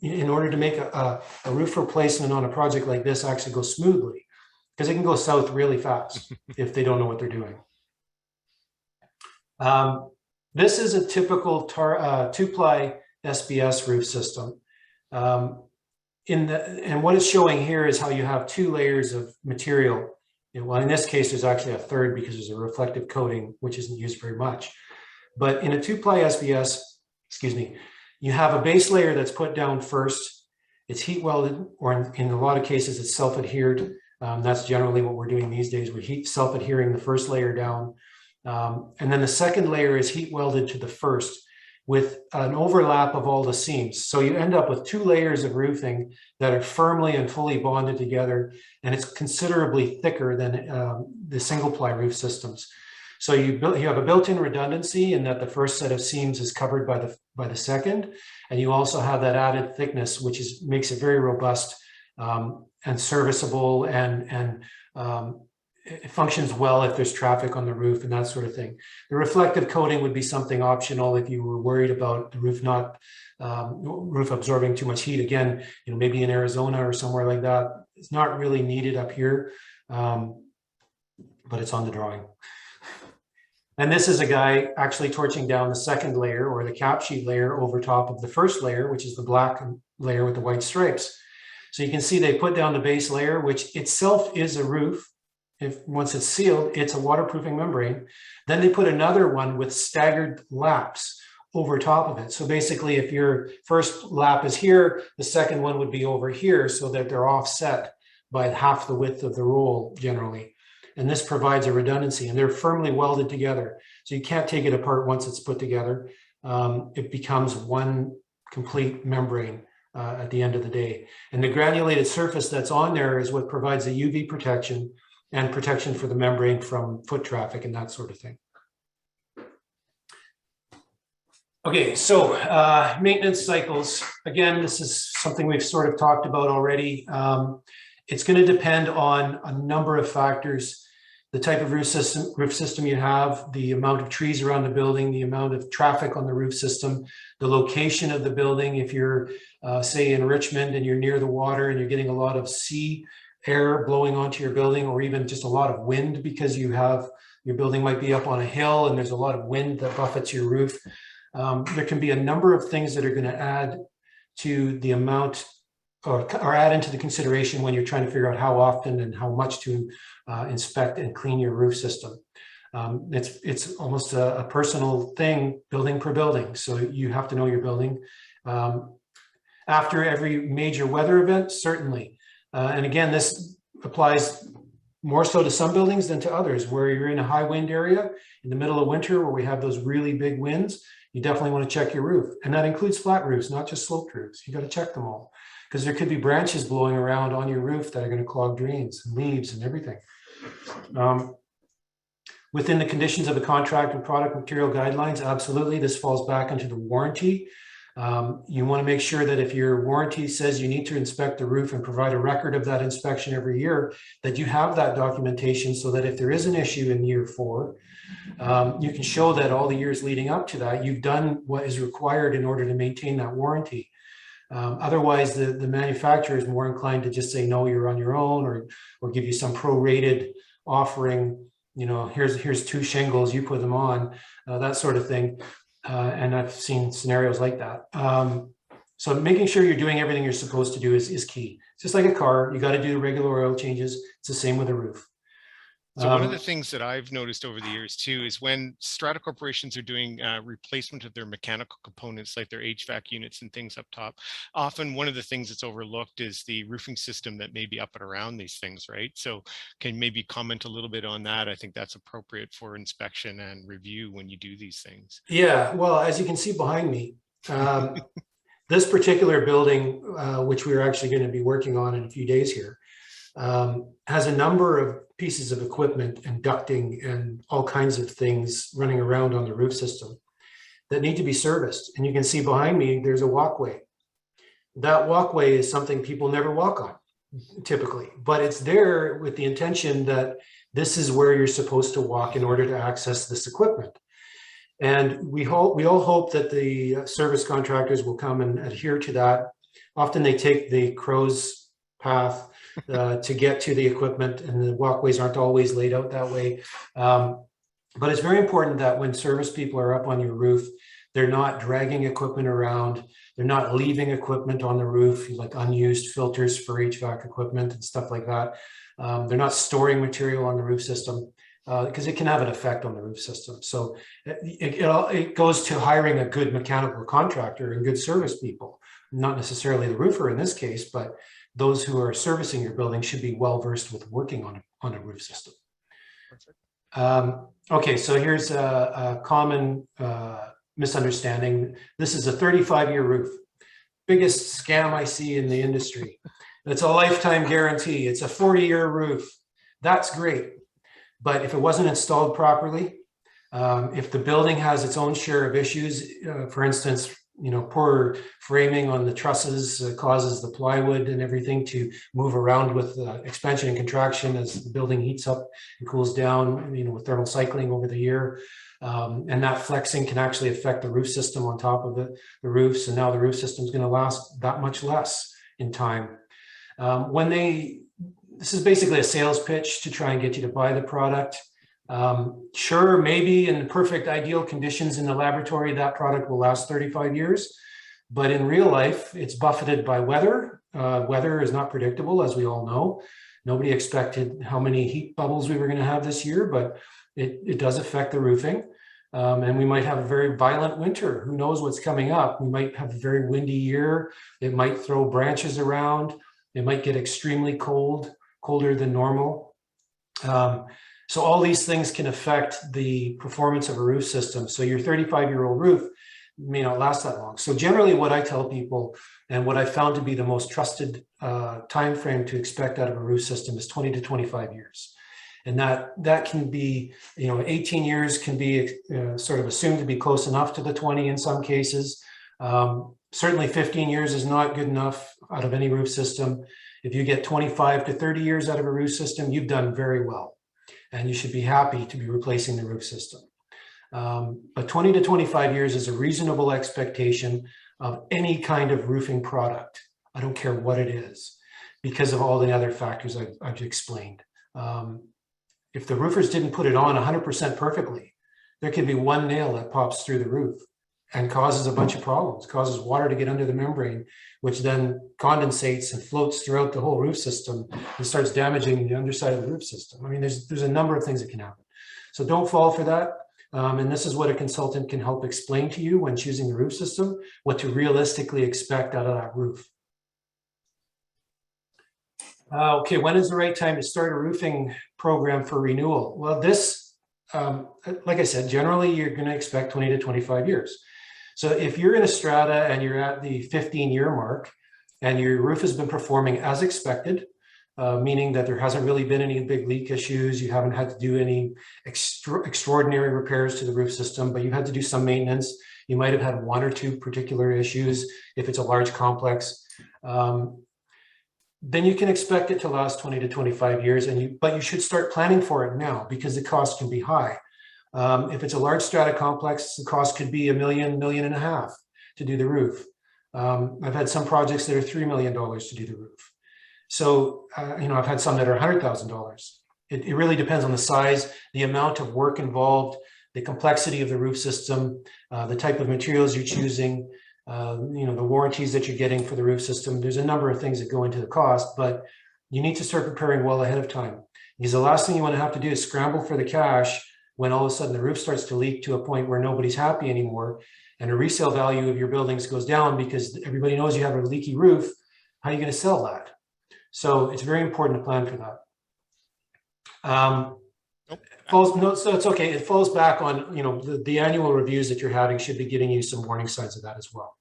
in order to make a roof replacement on a project like this actually go smoothly, because it can go south really fast if they don't know what they're doing. This is a typical two-ply SBS roof system. And what it's showing here is how you have 2 layers of material. Well, in this case, there's actually a third, because there's a reflective coating, which isn't used very much. But in a 2-ply SBS, you have a base layer that's put down first. It's heat welded, or in a lot of cases, it's self-adhered. That's generally what we're doing these days. We're self-adhering the first layer down. And then the second layer is heat welded to the first, with an overlap of all the seams. So you end up with 2 layers of roofing that are firmly and fully bonded together, and it's considerably thicker than the single-ply roof systems. So you have a built-in redundancy in that the first set of seams is covered by the second, and you also have that added thickness, which makes it very robust and serviceable, and it functions well if there's traffic on the roof and that sort of thing. The reflective coating would be something optional if you were worried about the roof roof absorbing too much heat. Again, maybe in Arizona or somewhere like that. It's not really needed up here, but it's on the drawing. And this is a guy actually torching down the second layer, or the cap sheet layer, over top of the first layer, which is the black layer with the white stripes. So you can see they put down the base layer, which itself is a roof. Once it's sealed, it's a waterproofing membrane. Then they put another one with staggered laps over top of it. So basically, if your first lap is here, the second one would be over here, so that they're offset by half the width of the roll generally. And this provides a redundancy, and they're firmly welded together. So you can't take it apart once it's put together. It becomes one complete membrane at the end of the day. And the granulated surface that's on there is what provides the UV protection and protection for the membrane from foot traffic and that sort of thing. Okay, so maintenance cycles. Again, this is something we've sort of talked about already. It's going to depend on a number of factors: the type of roof system you have, the amount of trees around the building, the amount of traffic on the roof system, the location of the building. If you're, say, in Richmond and you're near the water and you're getting a lot of sea air blowing onto your building, or even just a lot of wind because your building might be up on a hill and there's a lot of wind that buffets your roof. There can be a number of things that are going to add to the amount, or add into the consideration when you're trying to figure out how often and how much to inspect and clean your roof system. It's almost a personal thing, building per building. So you have to know your building. After every major weather event, certainly. And again, this applies more so to some buildings than to others. Where you're in a high wind area in the middle of winter, where we have those really big winds, you definitely want to check your roof. And that includes flat roofs, not just sloped roofs. You got to check them all, because there could be branches blowing around on your roof that are going to clog drains and leaves and everything. Within the conditions of the contract and product material guidelines, absolutely, this falls back into the warranty. You want to make sure that if your warranty says you need to inspect the roof and provide a record of that inspection every year, that you have that documentation, so that if there is an issue in year 4, you can show that all the years leading up to that, you've done what is required in order to maintain that warranty. Otherwise, the manufacturer is more inclined to just say, no, you're on your own, or give you some prorated offering. Here's 2 shingles, you put them on, that sort of thing. And I've seen scenarios like that. So making sure you're doing everything you're supposed to do is key. It's just like a car. You got to do the regular oil changes. It's the same with a roof. So one of the things that I've noticed over the years too is when strata corporations are doing replacement of their mechanical components, like their HVAC units and things up top, often one of the things that's overlooked is the roofing system that may be up and around these things, right? So can you maybe comment a little bit on that? I think that's appropriate for inspection and review when you do these things. Yeah, well, as you can see behind me, this particular building, which we're actually going to be working on in a few days here, has a number of pieces of equipment and ducting and all kinds of things running around on the roof system that need to be serviced. And you can see behind me, there's a walkway. That walkway is something people never walk on typically, but it's there with the intention that this is where you're supposed to walk in order to access this equipment. And we all hope that the service contractors will come and adhere to that. Often they take the crow's path to get to the equipment, and the walkways aren't always laid out that way. But it's very important that when service people are up on your roof, they're not dragging equipment around. They're not leaving equipment on the roof, like unused filters for HVAC equipment and stuff like that. They're not storing material on the roof system because it can have an effect on the roof system. So it goes to hiring a good mechanical contractor and good service people, not necessarily the roofer in this case, but those who are servicing your building should be well versed with working on a roof system. Okay, so here's a common misunderstanding. This is a 35-year roof. Biggest scam I see in the industry. It's a lifetime guarantee. It's a 40-year roof. That's great. But if it wasn't installed properly, if the building has its own share of issues, for instance, poor framing on the trusses causes the plywood and everything to move around with expansion and contraction as the building heats up and cools down, with thermal cycling over the year. And that flexing can actually affect the roof system on top of the roofs. And now the roof system is going to last that much less in time. This is basically a sales pitch to try and get you to buy the product. Sure, maybe in perfect ideal conditions in the laboratory, that product will last 35 years. But in real life, it's buffeted by weather. Weather is not predictable, as we all know. Nobody expected how many heat bubbles we were going to have this year, but it does affect the roofing. And we might have a very violent winter. Who knows what's coming up? We might have a very windy year. It might throw branches around. It might get extremely cold, colder than normal. So all these things can affect the performance of a roof system. So your 35-year-old roof may not last that long. So generally what I tell people, and what I found to be the most trusted time frame to expect out of a roof system, is 20 to 25 years. And that can be, 18 years can be sort of assumed to be close enough to the 20 in some cases. Certainly 15 years is not good enough out of any roof system. If you get 25 to 30 years out of a roof system, you've done very well. And you should be happy to be replacing the roof system. But 20 to 25 years is a reasonable expectation of any kind of roofing product. I don't care what it is, because of all the other factors I've explained. If the roofers didn't put it on 100% perfectly, there could be one nail that pops through the roof and causes a bunch of problems, causes water to get under the membrane, which then condensates and floats throughout the whole roof system and starts damaging the underside of the roof system. I mean, there's a number of things that can happen. So don't fall for that. And this is what a consultant can help explain to you when choosing the roof system, what to realistically expect out of that roof. Okay, when is the right time to start a roofing program for renewal? Well, this, like I said, generally you're going to expect 20 to 25 years. So if you're in a strata and you're at the 15-year mark and your roof has been performing as expected, meaning that there hasn't really been any big leak issues, you haven't had to do any extraordinary repairs to the roof system, but you had to do some maintenance. You might have had one or two particular issues if it's a large complex. Then you can expect it to last 20 to 25 years, but you should start planning for it now because the cost can be high. If it's a large strata complex, the cost could be $1 million, $1.5 million to do the roof. I've had some projects that are $3 million to do the roof. So, I've had some that are $100,000. It really depends on the size, the amount of work involved, the complexity of the roof system, the type of materials you're choosing, the warranties that you're getting for the roof system. There's a number of things that go into the cost, but you need to start preparing well ahead of time. because the last thing you want to have to do is scramble for the cash when all of a sudden the roof starts to leak to a point where nobody's happy anymore, and the resale value of your buildings goes down because everybody knows you have a leaky roof. How are you going to sell that? So it's very important to plan for that. So it's okay. It falls back on, you know, the annual reviews that you're having should be giving you some warning signs of that as well.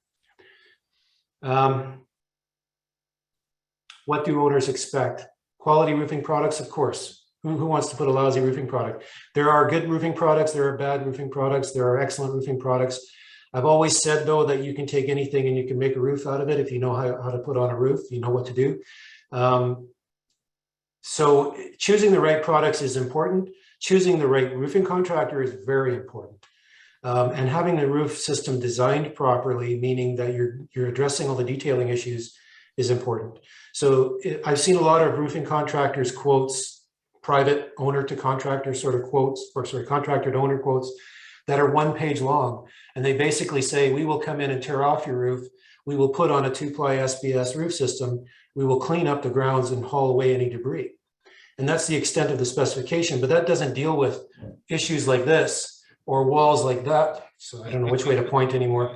What do owners expect? Quality roofing products, of course. Who wants to put a lousy roofing product? There are good roofing products. There are bad roofing products. There are excellent roofing products. I've always said, though, that you can take anything and you can make a roof out of it if you know how to put on a roof, you know what to do. So choosing the right products is important. Choosing the right roofing contractor is very important. And having the roof system designed properly, meaning that you're addressing all the detailing issues, is important. So I've seen a lot of roofing contractors quotes, private owner to contractor sort of quotes, or sort of contractor to owner quotes that are 1 page long. And they basically say, we will come in and tear off your roof. We will put on a 2-ply SBS roof system. We will clean up the grounds and haul away any debris. And that's the extent of the specification, but that doesn't deal with issues like this or walls like that. So I don't know which way to point anymore.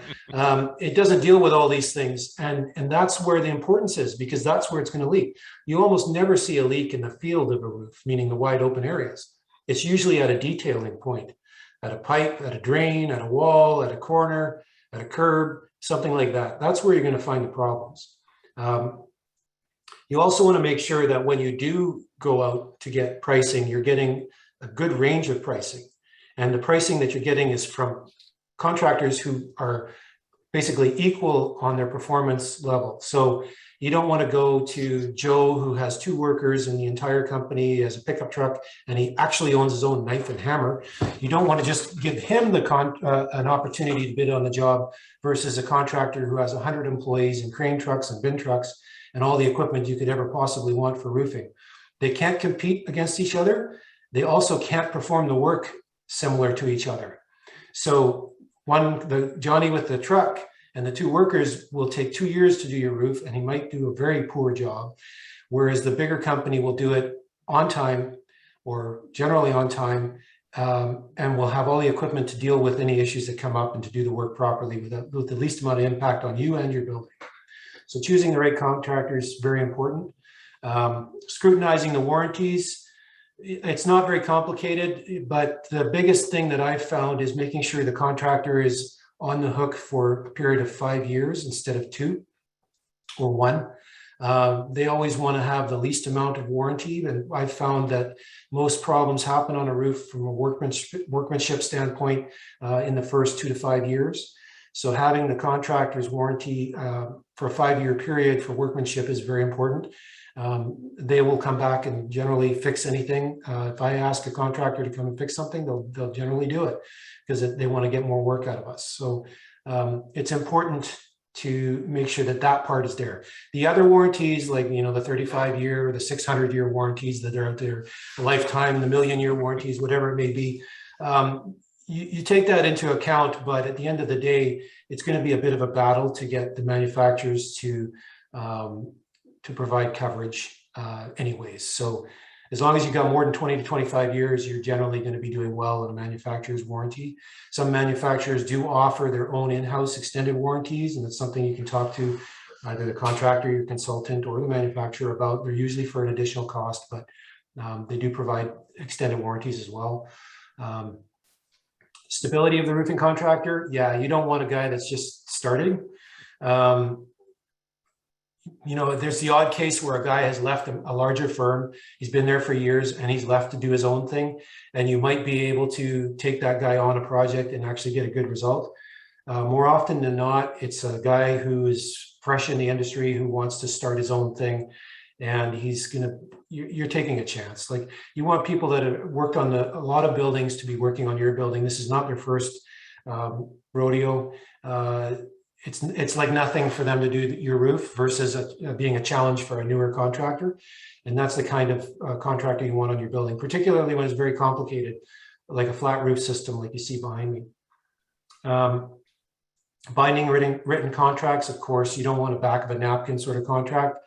It doesn't deal with all these things. And that's where the importance is, because that's where it's going to leak. You almost never see a leak in the field of a roof, meaning the wide open areas. It's usually at a detailing point, at a pipe, at a drain, at a wall, at a corner, at a curb, something like that. That's where you're going to find the problems. You also want to make sure that when you do go out to get pricing, you're getting a good range of pricing. And the pricing that you're getting is from contractors who are basically equal on their performance level. So you don't want to go to Joe, who has 2 workers in the entire company, has a pickup truck, and he actually owns his own knife and hammer. You don't want to just give him an opportunity to bid on the job versus a contractor who has 100 employees and crane trucks and bin trucks and all the equipment you could ever possibly want for roofing. They can't compete against each other. They also can't perform the work similar to each other. So the Johnny with the truck and the 2 workers will take 2 years to do your roof, and he might do a very poor job. Whereas the bigger company will do it on time, or generally on time, and will have all the equipment to deal with any issues that come up and to do the work properly with the least amount of impact on you and your building. So choosing the right contractor is very important. Scrutinizing the warranties. It's not very complicated, but the biggest thing that I've found is making sure the contractor is on the hook for a period of 5 years instead of 2 or 1. They always want to have the least amount of warranty, and I've found that most problems happen on a roof from a workmanship standpoint in the first 2 to 5 years. So having the contractor's warranty for a 5-year period for workmanship is very important. They will come back and generally fix anything. If I ask a contractor to come and fix something, they'll generally do it because they want to get more work out of us. So it's important to make sure that that part is there. The other warranties, like, you know, the 35-year or the 600-year warranties that are out there, the lifetime, the million-year warranties, whatever it may be, you take that into account, but at the end of the day, it's going to be a bit of a battle to get the manufacturers to provide coverage anyways. So as long as you've got more than 20 to 25 years, you're generally going to be doing well in a manufacturer's warranty. Some manufacturers do offer their own in-house extended warranties, and it's something you can talk to either the contractor, your consultant, or the manufacturer about. They're usually for an additional cost, but they do provide extended warranties as well. Stability of the roofing contractor. Yeah, you don't want a guy that's just starting. You know, there's the odd case where a guy has left a larger firm. He's been there for years and he's left to do his own thing. And you might be able to take that guy on a project and actually get a good result. More often than not, it's a guy who is fresh in the industry, who wants to start his own thing. And you're taking a chance. Like, you want people that have worked on a lot of buildings to be working on your building. This is not their first rodeo. It's like nothing for them to do your roof versus being a challenge for a newer contractor. And that's the kind of contractor you want on your building, particularly when it's very complicated, like a flat roof system like you see behind me. Binding written contracts, of course, you don't want a back of a napkin sort of contract.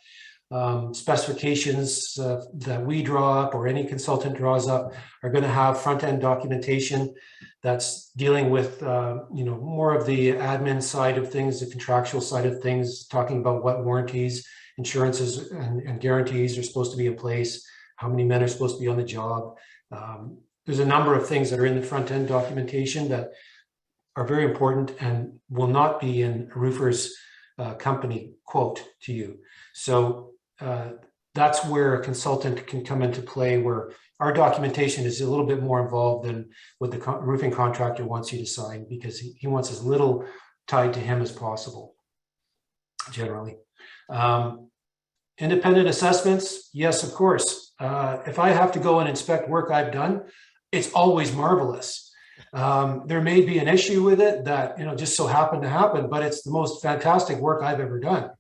specifications that we draw up or any consultant draws up are going to have front-end documentation that's dealing with more of the admin side of things, the contractual side of things, talking about what warranties, insurances, and guarantees are supposed to be in place, how many men are supposed to be on the job. There's a number of things that are in the front-end documentation that are very important and will not be in a roofer's company quote to you. So that's where a consultant can come into play, where our documentation is a little bit more involved than what the roofing contractor wants you to sign, because he wants as little tied to him as possible, generally. Independent assessments, yes, of course. If I have to go and inspect work I've done, it's always marvelous. There may be an issue with it that just so happened to happen, but it's the most fantastic work I've ever done.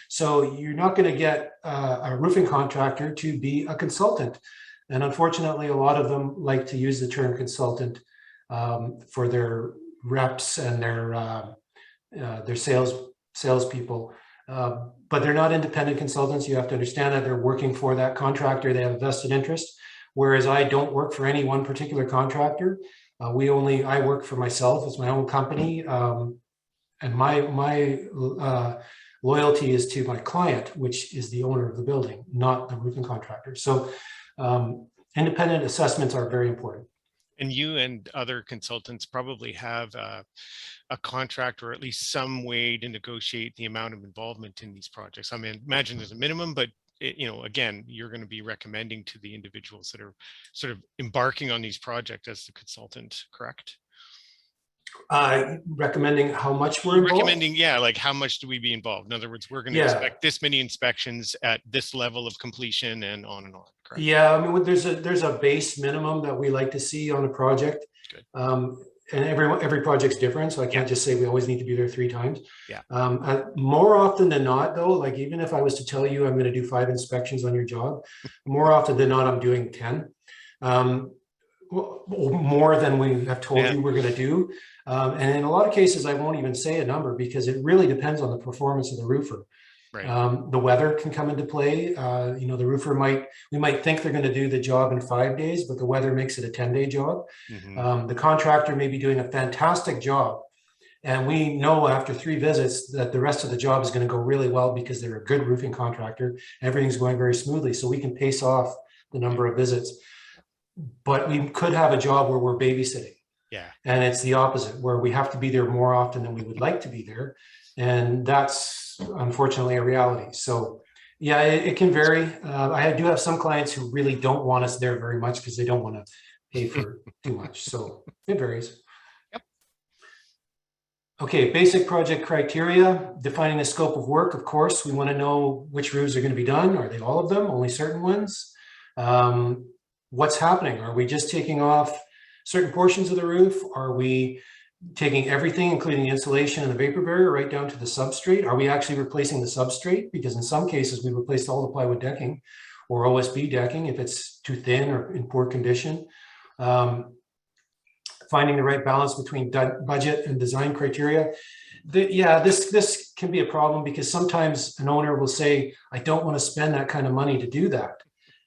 So you're not going to get a roofing contractor to be a consultant. And unfortunately, a lot of them like to use the term consultant for their reps and their salespeople. But they're not independent consultants. You have to understand that they're working for that contractor. They have a vested interest. Whereas I don't work for any one particular contractor. I work for myself. It's my own company. And my loyalty is to my client, which is the owner of the building, not the roofing contractor. So independent assessments are very important. And you and other consultants probably have a contract, or at least some way to negotiate the amount of involvement in these projects. I mean, imagine there's a minimum, but again, you're going to be recommending to the individuals that are sort of embarking on these projects as the consultant, correct? Recommending how much we're involved? Recommending, yeah, like how much do we be involved? In other words, we're going to expect this many inspections at this level of completion and on, correct? Yeah, I mean, there's a base minimum that we like to see on a project. Good. And every project's different, so I can't just say we always need to be there 3 times. Yeah. More often than not, though, like even if I was to tell you I'm going to do 5 inspections on your job, more often than not, I'm doing 10. More than we have told you we're going to do. And in a lot of cases, I won't even say a number because it really depends on the performance of the roofer. Right. The weather can come into play. The roofer we might think they're going to do the job in 5 days, but the weather makes it a 10-day job. Mm-hmm. The contractor may be doing a fantastic job, and we know after 3 visits that the rest of the job is going to go really well because they're a good roofing contractor. Everything's going very smoothly, so we can pace off the number of visits. But we could have a job where we're babysitting. Yeah. And it's the opposite, where we have to be there more often than we would like to be there. And that's unfortunately a reality. So yeah, it can vary. I do have some clients who really don't want us there very much because they don't want to pay for too much. So it varies. Yep. Okay, basic project criteria, defining the scope of work. Of course, we want to know which roofs are going to be done. Are they all of them? Only certain ones? What's happening? Are we just taking off certain portions of the roof? Are we taking everything, including the insulation and the vapor barrier, right down to the substrate? Are we actually replacing the substrate? Because in some cases, we replaced all the plywood decking or OSB decking if it's too thin or in poor condition. Finding the right balance between budget and design criteria. This can be a problem because sometimes an owner will say, I don't want to spend that kind of money to do that.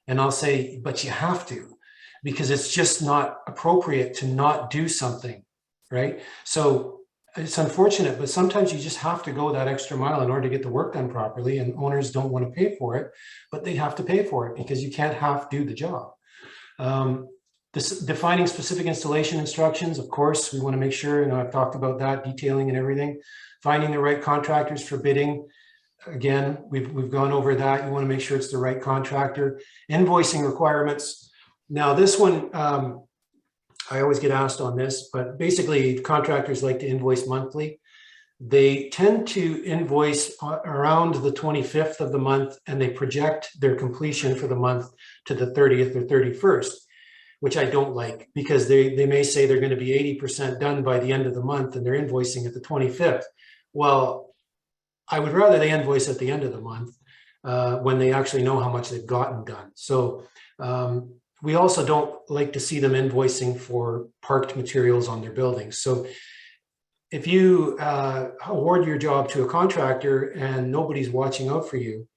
And I'll say, but you have to, because it's just not appropriate to not do something, right? So it's unfortunate, but sometimes you just have to go that extra mile in order to get the work done properly, and owners don't want to pay for it, but they have to pay for it because you can't half do the job. Defining specific installation instructions, of course, we want to make sure, I've talked about that, detailing and everything. Finding the right contractors for bidding. Again, we've gone over that. You want to make sure it's the right contractor. Invoicing requirements. Now this one, I always get asked on this, but basically contractors like to invoice monthly. They tend to invoice around the 25th of the month, and they project their completion for the month to the 30th or 31st, which I don't like, because they may say they're going to be 80% done by the end of the month and they're invoicing at the 25th. Well, I would rather they invoice at the end of the month when they actually know how much they've gotten done. So we also don't like to see them invoicing for parked materials on their buildings. So if you award your job to a contractor and nobody's watching out for you,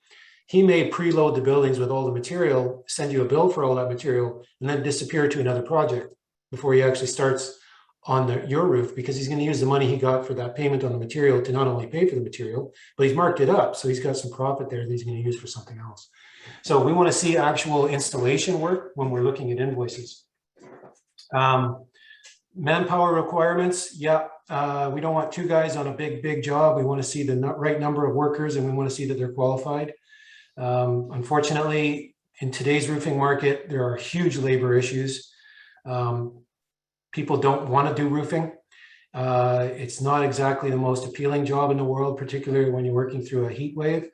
he may preload the buildings with all the material, send you a bill for all that material, and then disappear to another project before he actually starts on your roof, because he's going to use the money he got for that payment on the material to not only pay for the material, but he's marked it up. So he's got some profit there that he's going to use for something else. So we want to see actual installation work when we're looking at invoices. Manpower requirements. Yeah, we don't want two guys on a big job. We want to see the right number of workers, and we want to see that they're qualified. Unfortunately, in today's roofing market, there are huge labor issues. People don't want to do roofing. It's not exactly the most appealing job in the world, particularly when you're working through a heat wave.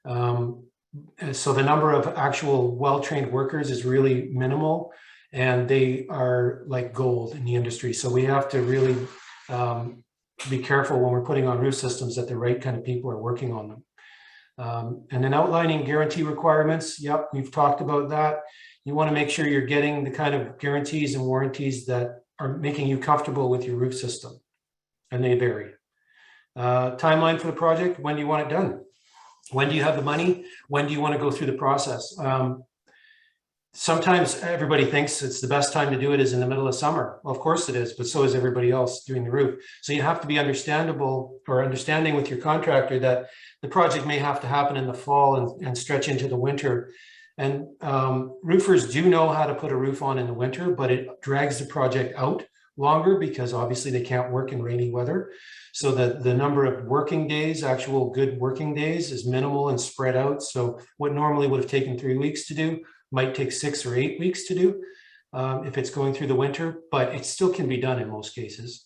So the number of actual well-trained workers is really minimal, and they are like gold in the industry. So we have to really be careful when we're putting on roof systems that the right kind of people are working on them. And then outlining guarantee requirements. Yep, we've talked about that. You want to make sure you're getting the kind of guarantees and warranties that are making you comfortable with your roof system, and they vary. Timeline for the project. When do you want it done? When do you have the money? When do you want to go through the process? Sometimes everybody thinks it's the best time to do it is in the middle of summer. Well, of course it is, but so is everybody else doing the roof. So you have to be understanding with your contractor that the project may have to happen in the fall and stretch into the winter. And roofers do know how to put a roof on in the winter, but it drags the project out longer because obviously they can't work in rainy weather. So the number of working days, actual good working days, is minimal and spread out. So what normally would have taken 3 weeks to do might take 6 or 8 weeks to do if it's going through the winter, but it still can be done in most cases.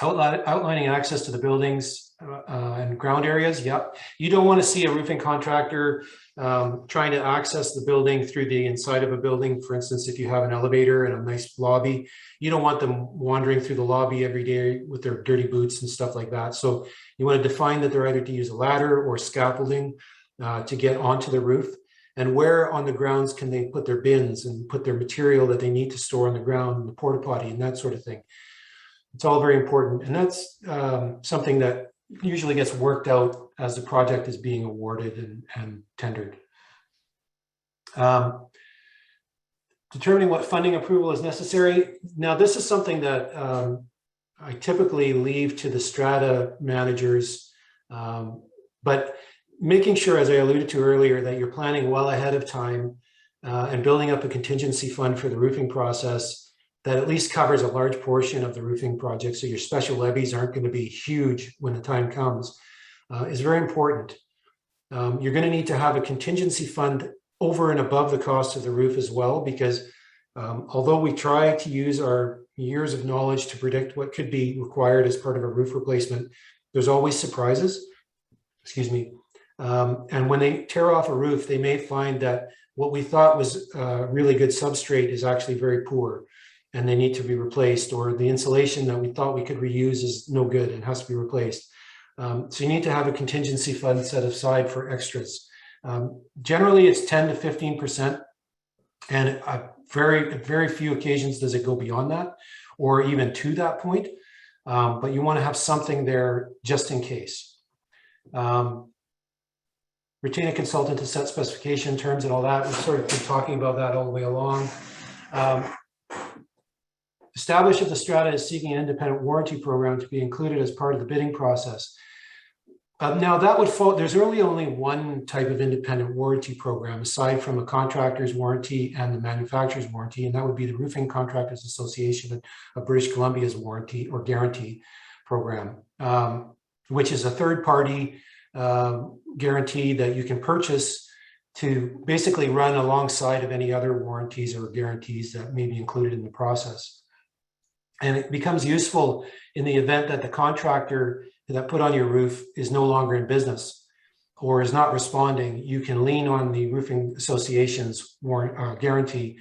Outlining access to the buildings and ground areas. Yep. You don't want to see a roofing contractor trying to access the building through the inside of a building. For instance, if you have an elevator and a nice lobby, you don't want them wandering through the lobby every day with their dirty boots and stuff like that. So you want to define that they're either to use a ladder or scaffolding to get onto the roof. And where on the grounds can they put their bins and put their material that they need to store on the ground, the porta potty and that sort of thing. It's all very important. And that's something that usually gets worked out as the project is being awarded and tendered. Determining what funding approval is necessary. Now, this is something that I typically leave to the strata managers, but making sure, as I alluded to earlier, that you're planning well ahead of time and building up a contingency fund for the roofing process that at least covers a large portion of the roofing project, so your special levies aren't going to be huge when the time comes, is very important. You're going to need to have a contingency fund over and above the cost of the roof as well, because although we try to use our years of knowledge to predict what could be required as part of a roof replacement, there's always surprises. Excuse me. And when they tear off a roof, they may find that what we thought was really good substrate is actually very poor, and they need to be replaced, or the insulation that we thought we could reuse is no good and has to be replaced. So you need to have a contingency fund set aside for extras. Generally, it's 10 to 15%, and at very few occasions does it go beyond that, or even to that point. But you want to have something there just in case. Retain a consultant to set specification terms and all that. We've sort of been talking about that all the way along. Establish if the strata is seeking an independent warranty program to be included as part of the bidding process. Now that would fall, there's really only one type of independent warranty program aside from a contractor's warranty and the manufacturer's warranty, and that would be the Roofing Contractors Association of British Columbia's warranty or guarantee program, which is a third-party guarantee that you can purchase to basically run alongside of any other warranties or guarantees that may be included in the process. And it becomes useful in the event that the contractor that put on your roof is no longer in business or is not responding. You can lean on the Roofing Association's guarantee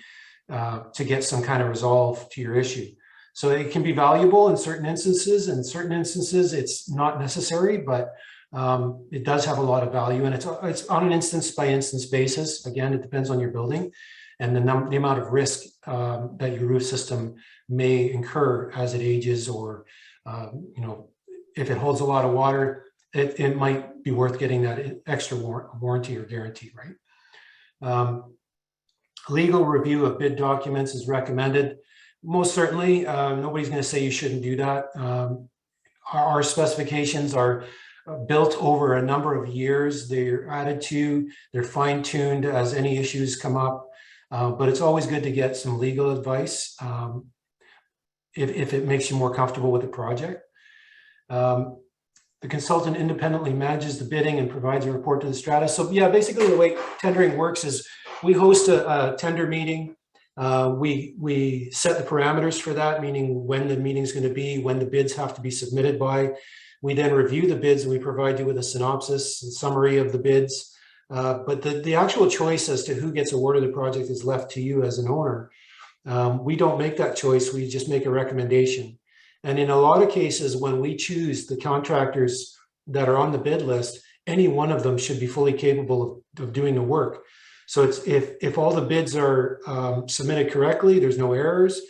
to get some kind of resolve to your issue. So it can be valuable in certain instances. In certain instances, it's not necessary, but it does have a lot of value, and it's on an instance by instance basis. Again, it depends on your building and the amount of risk that your roof system may incur as it ages, or if it holds a lot of water, it might be worth getting that extra warranty or guarantee, right? Legal review of bid documents is recommended. Most certainly, nobody's going to say you shouldn't do that. Our specifications are built over a number of years. They're added to, they're fine-tuned as any issues come up. But it's always good to get some legal advice if it makes you more comfortable with the project. The consultant independently manages the bidding and provides a report to the strata. So yeah, basically the way tendering works is we host a tender meeting. We set the parameters for that, meaning when the meeting is going to be, when the bids have to be submitted by. We then review the bids and we provide you with a synopsis and summary of the bids. But the actual choice as to who gets awarded the project is left to you as an owner. We don't make that choice, we just make a recommendation. And in a lot of cases, when we choose the contractors that are on the bid list, any one of them should be fully capable of doing the work. So it's if all the bids are submitted correctly, there's no errors,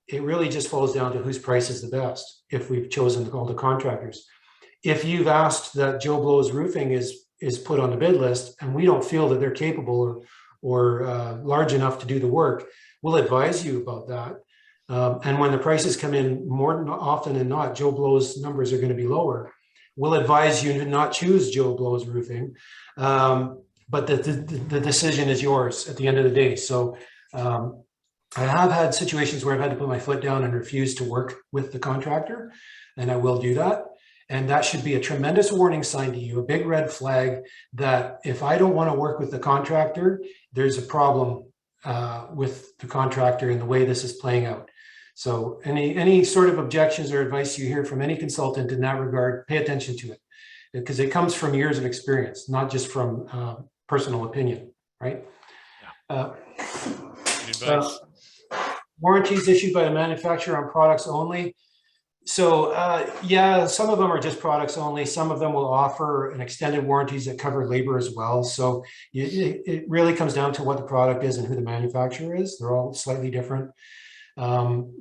it really just falls down to whose price is the best if we've chosen all the contractors. If you've asked that Joe Blow's Roofing is put on the bid list and we don't feel that they're capable or large enough to do the work, we'll advise you about that. And when the prices come in, more often than not, Joe Blow's numbers are going to be lower. We'll advise you to not choose Joe Blow's Roofing, but the decision is yours at the end of the day. So I have had situations where I've had to put my foot down and refuse to work with the contractor, and I will do that. And that should be a tremendous warning sign to you, a big red flag that if I don't want to work with the contractor, there's a problem with the contractor and the way this is playing out. So any sort of objections or advice you hear from any consultant in that regard, pay attention to it, because it comes from years of experience, not just from personal opinion, right? Yeah. Good advice. Warranties issued by the manufacturer on products only. So yeah, some of them are just products only. Some of them will offer an extended warranties that cover labor as well. So it really comes down to what the product is and who the manufacturer is. They're all slightly different,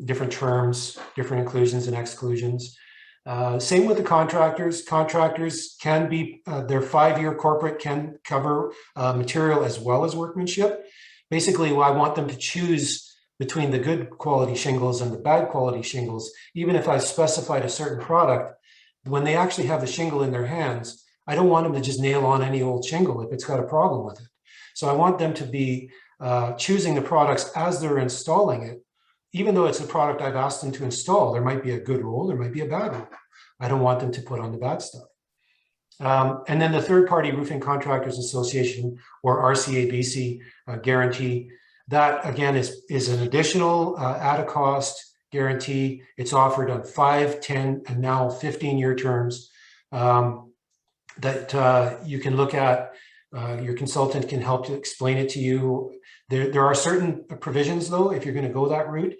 different terms, different inclusions and exclusions. Same with the contractors. Contractors can be, their 5-year corporate can cover material as well as workmanship. Basically, I want them to choose between the good quality shingles and the bad quality shingles. Even if I specified a certain product, when they actually have the shingle in their hands, I don't want them to just nail on any old shingle if it's got a problem with it. So I want them to be choosing the products as they're installing it. Even though it's a product I've asked them to install, there might be a good roll, there might be a bad roll. I don't want them to put on the bad stuff. And then the Third Party Roofing Contractors Association, or RCABC guarantee, that again is an additional at a cost guarantee. It's offered on 5, 10, and now 15-year terms that you can look at. Your consultant can help to explain it to you. There are certain provisions though, if you're going to go that route.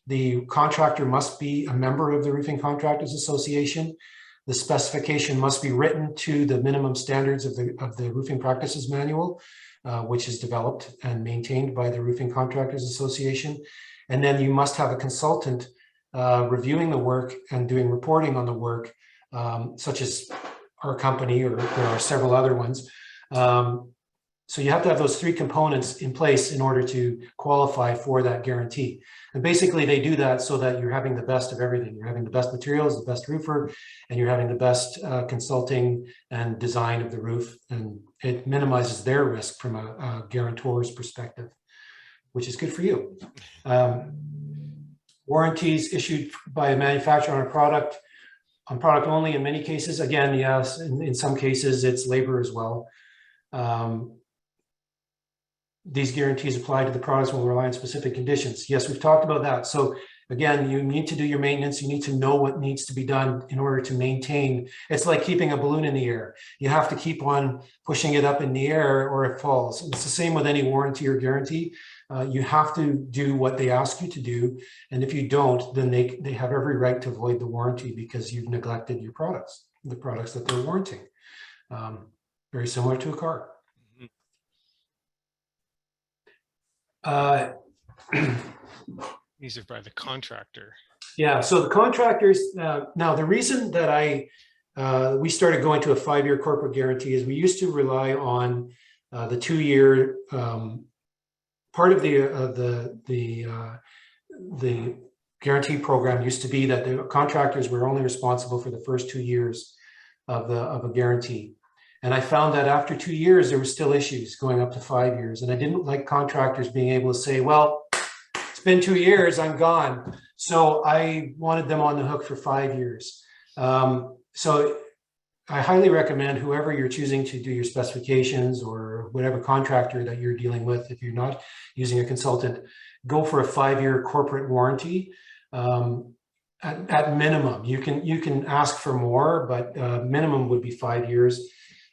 The contractor must be a member of the Roofing Contractors Association. The specification must be written to the minimum standards of the Roofing Practices Manual, which is developed and maintained by the Roofing Contractors Association. And then you must have a consultant reviewing the work and doing reporting on the work, such as our company, or there are several other ones. So you have to have those 3 components in place in order to qualify for that guarantee. And basically they do that so that you're having the best of everything. You're having the best materials, the best roofer, and you're having the best consulting and design of the roof. And it minimizes their risk from a guarantor's perspective, which is good for you. Warranties issued by a manufacturer on product only in many cases. Again, yes, in some cases it's labor as well. These guarantees apply to the products when we rely on specific conditions. Yes, we've talked about that. So again, you need to do your maintenance. You need to know what needs to be done in order to maintain. It's like keeping a balloon in the air. You have to keep on pushing it up in the air or it falls. It's the same with any warranty or guarantee. You have to do what they ask you to do. And if you don't, then they have every right to void the warranty because you've neglected your products, the products that they're warranting. Very similar to a car. These are by the contractor. Yeah, so the contractors, now the reason that I we started going to a 5-year corporate guarantee. As we used to rely on the 2-year part of the guarantee program used to be that the contractors were only responsible for the first 2 years of a guarantee. And I found that after 2 years, there were still issues going up to 5 years. And I didn't like contractors being able to say, well, it's been 2 years, I'm gone. So I wanted them on the hook for 5 years. So I highly recommend whoever you're choosing to do your specifications or whatever contractor that you're dealing with, if you're not using a consultant, go for a 5-year corporate warranty. At minimum, you can ask for more, but minimum would be 5 years.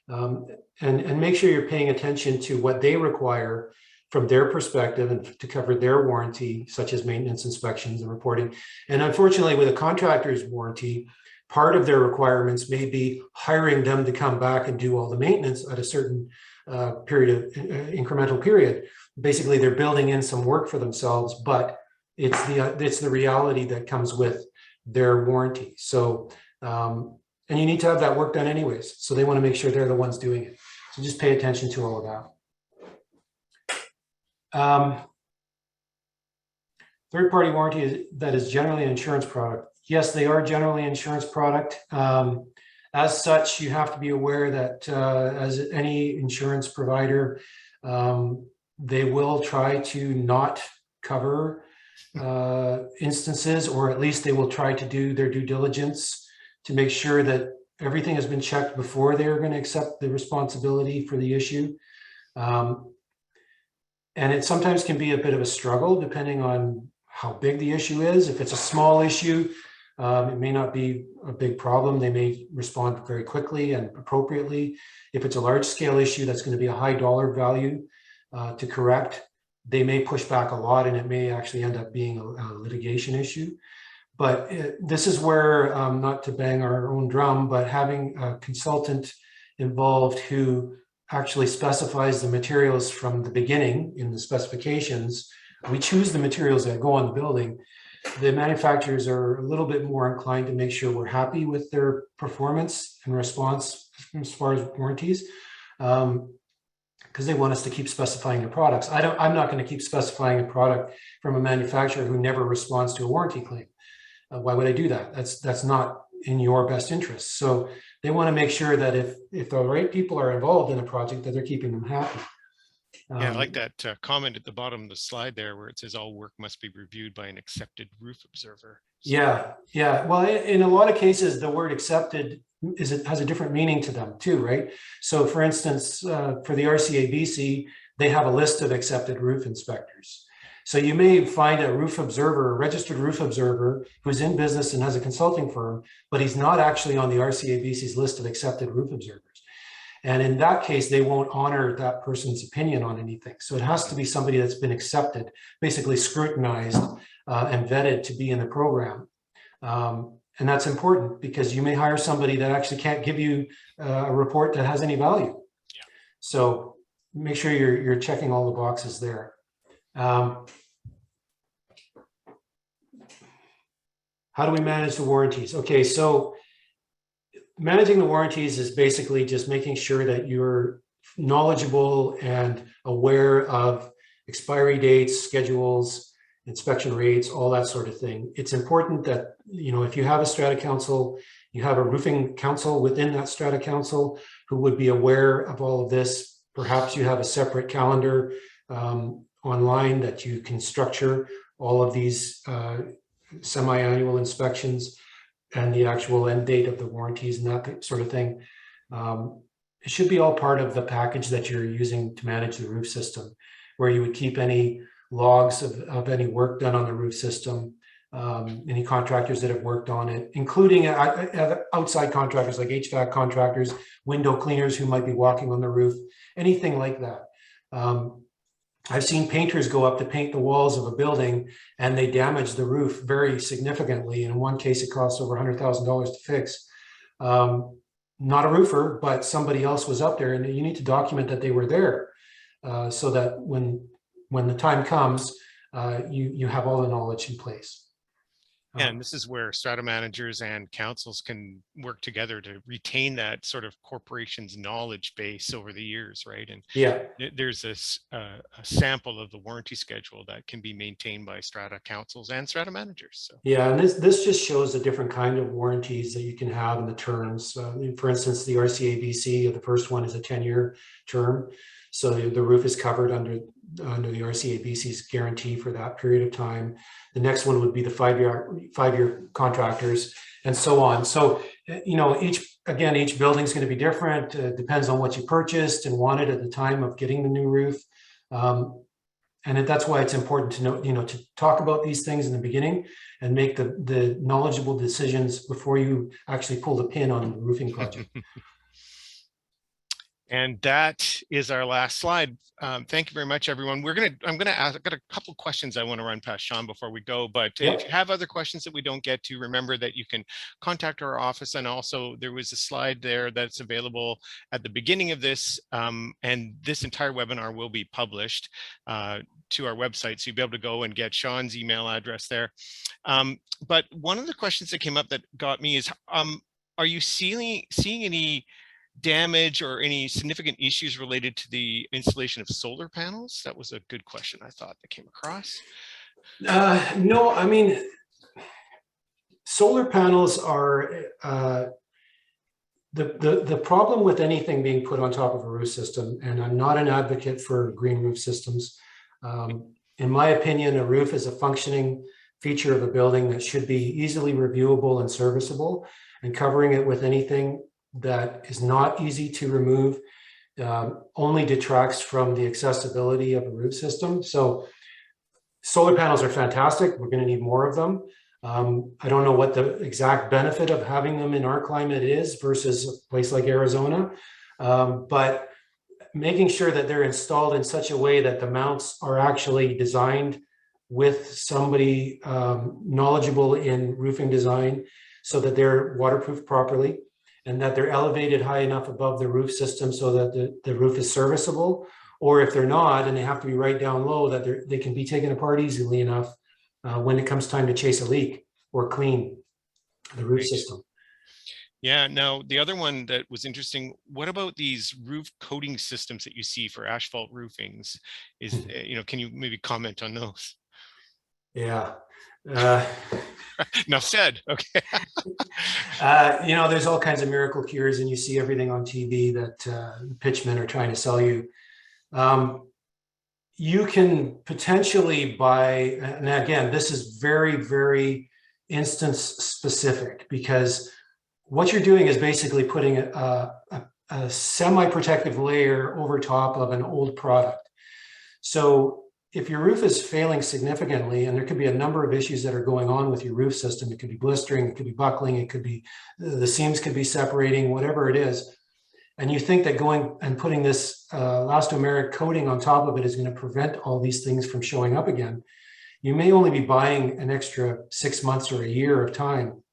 And make sure you're paying attention to what they require from their perspective and to cover their warranty, such as maintenance inspections and reporting. And unfortunately, with a contractor's warranty, part of their requirements may be hiring them to come back and do all the maintenance at a certain incremental period. Basically, they're building in some work for themselves, but it's the reality that comes with their warranty. So, and you need to have that work done anyways. So they want to make sure they're the ones doing it. So just pay attention to all of that. Third-party warranty that is generally an insurance product. Yes, they are generally an insurance product. As such, you have to be aware that as any insurance provider, they will try to not cover instances, or at least they will try to do their due diligence to make sure that everything has been checked before they're going to accept the responsibility for the issue. And it sometimes can be a bit of a struggle depending on how big the issue is. If it's a small issue, it may not be a big problem. They may respond very quickly and appropriately. If it's a large scale issue that's going to be a high dollar value to correct, they may push back a lot, and it may actually end up being a litigation issue. But this is where, not to bang our own drum, but having a consultant involved who actually specifies the materials from the beginning in the specifications. We choose the materials that go on the building. The manufacturers are a little bit more inclined to make sure we're happy with their performance and response as far as warranties, because they want us to keep specifying their products. I'm not going to keep specifying a product from a manufacturer who never responds to a warranty claim. Why would I do that? That's not in your best interest. So they want to make sure that if the right people are involved in a project, that they're keeping them happy. Yeah, I like that comment at the bottom of the slide there where it says all work must be reviewed by an accepted roof observer. So, yeah. Well, in a lot of cases, the word accepted has a different meaning to them too, right? So for instance, for the Rcabc, they have a list of accepted roof inspectors. So you may find a roof observer, a registered roof observer who's in business and has a consulting firm, but he's not actually on the Rcabc's list of accepted roof observers. And in that case, they won't honor that person's opinion on anything. So it has to be somebody that's been accepted, basically scrutinized and vetted to be in the program. And that's important because you may hire somebody that actually can't give you a report that has any value. Yeah. So make sure you're checking all the boxes there. How do we manage the warranties? Okay, so managing the warranties is basically just making sure that you're knowledgeable and aware of expiry dates, schedules, inspection rates, all that sort of thing. It's important that, if you have a strata council, you have a roofing council within that strata council who would be aware of all of this. Perhaps you have a separate calendar online that you can structure all of these semi-annual inspections and the actual end date of the warranties and that sort of thing. It should be all part of the package that you're using to manage the roof system, where you would keep any logs of any work done on the roof system, any contractors that have worked on it, including outside contractors like HVAC contractors, window cleaners who might be walking on the roof, anything like that. I've seen painters go up to paint the walls of a building and they damage the roof very significantly. In one case, it costs over $100,000 to fix. Not a roofer, but somebody else was up there, and you need to document that they were there so that when the time comes, you have all the knowledge in place. And this is where strata managers and councils can work together to retain that sort of corporation's knowledge base over the years, right? And Yeah. there's a sample of the warranty schedule that can be maintained by strata councils and strata managers. So. Yeah, and this just shows the different kind of warranties that you can have in the terms. For instance, the Rcabc, the first one is a 10-year term. So the roof is covered under the Rcabc's guarantee for that period of time. The next one would be the five-year contractors, and so on. So, you know, each building is going to be different. Depends on what you purchased and wanted at the time of getting the new roof. And that's why it's important to know, you know, to talk about these things in the beginning and make the knowledgeable decisions before you actually pull the pin on the roofing project. And that is our last slide. Thank you very much, everyone. I've got a couple questions I want to run past Sean before we go, but Yep. if you have other questions that we don't get to, remember that you can contact our office. And also there was a slide there that's available at the beginning of this, and this entire webinar will be published to our website. So you'll be able to go and get Sean's email address there. But one of the questions that came up that got me is, are you seeing any damage or any significant issues related to the installation of solar panels? That was a good question, I thought, that came across. No, I mean, solar panels are the problem with anything being put on top of a roof system, and I'm not an advocate for green roof systems. In my opinion, a roof is a functioning feature of a building that should be easily reviewable and serviceable, and covering it with anything that is not easy to remove only detracts from the accessibility of a roof system. So solar panels are fantastic. We're going to need more of them. I don't know what the exact benefit of having them in our climate is versus a place like Arizona, but making sure that they're installed in such a way that the mounts are actually designed with somebody knowledgeable in roofing design so that they're waterproof properly, and that they're elevated high enough above the roof system so that the roof is serviceable, or if they're not and they have to be right down low, that they can be taken apart easily enough when it comes time to chase a leak or clean the roof system. Yeah, now the other one that was interesting, what about these roof coating systems that you see for asphalt roofings? Is, you know, can you maybe comment on those? Yeah. Enough said. Okay. You know, there's all kinds of miracle cures, and you see everything on TV that the pitchmen are trying to sell you. You can potentially buy, and again, this is very, very instance specific, because what you're doing is basically putting a semi-protective layer over top of an old product. So if your roof is failing significantly, and there could be a number of issues that are going on with your roof system, it could be blistering, it could be buckling, it could be the seams could be separating, whatever it is, and you think that going and putting this elastomeric coating on top of it is going to prevent all these things from showing up again, you may only be buying an extra 6 months or a year of time.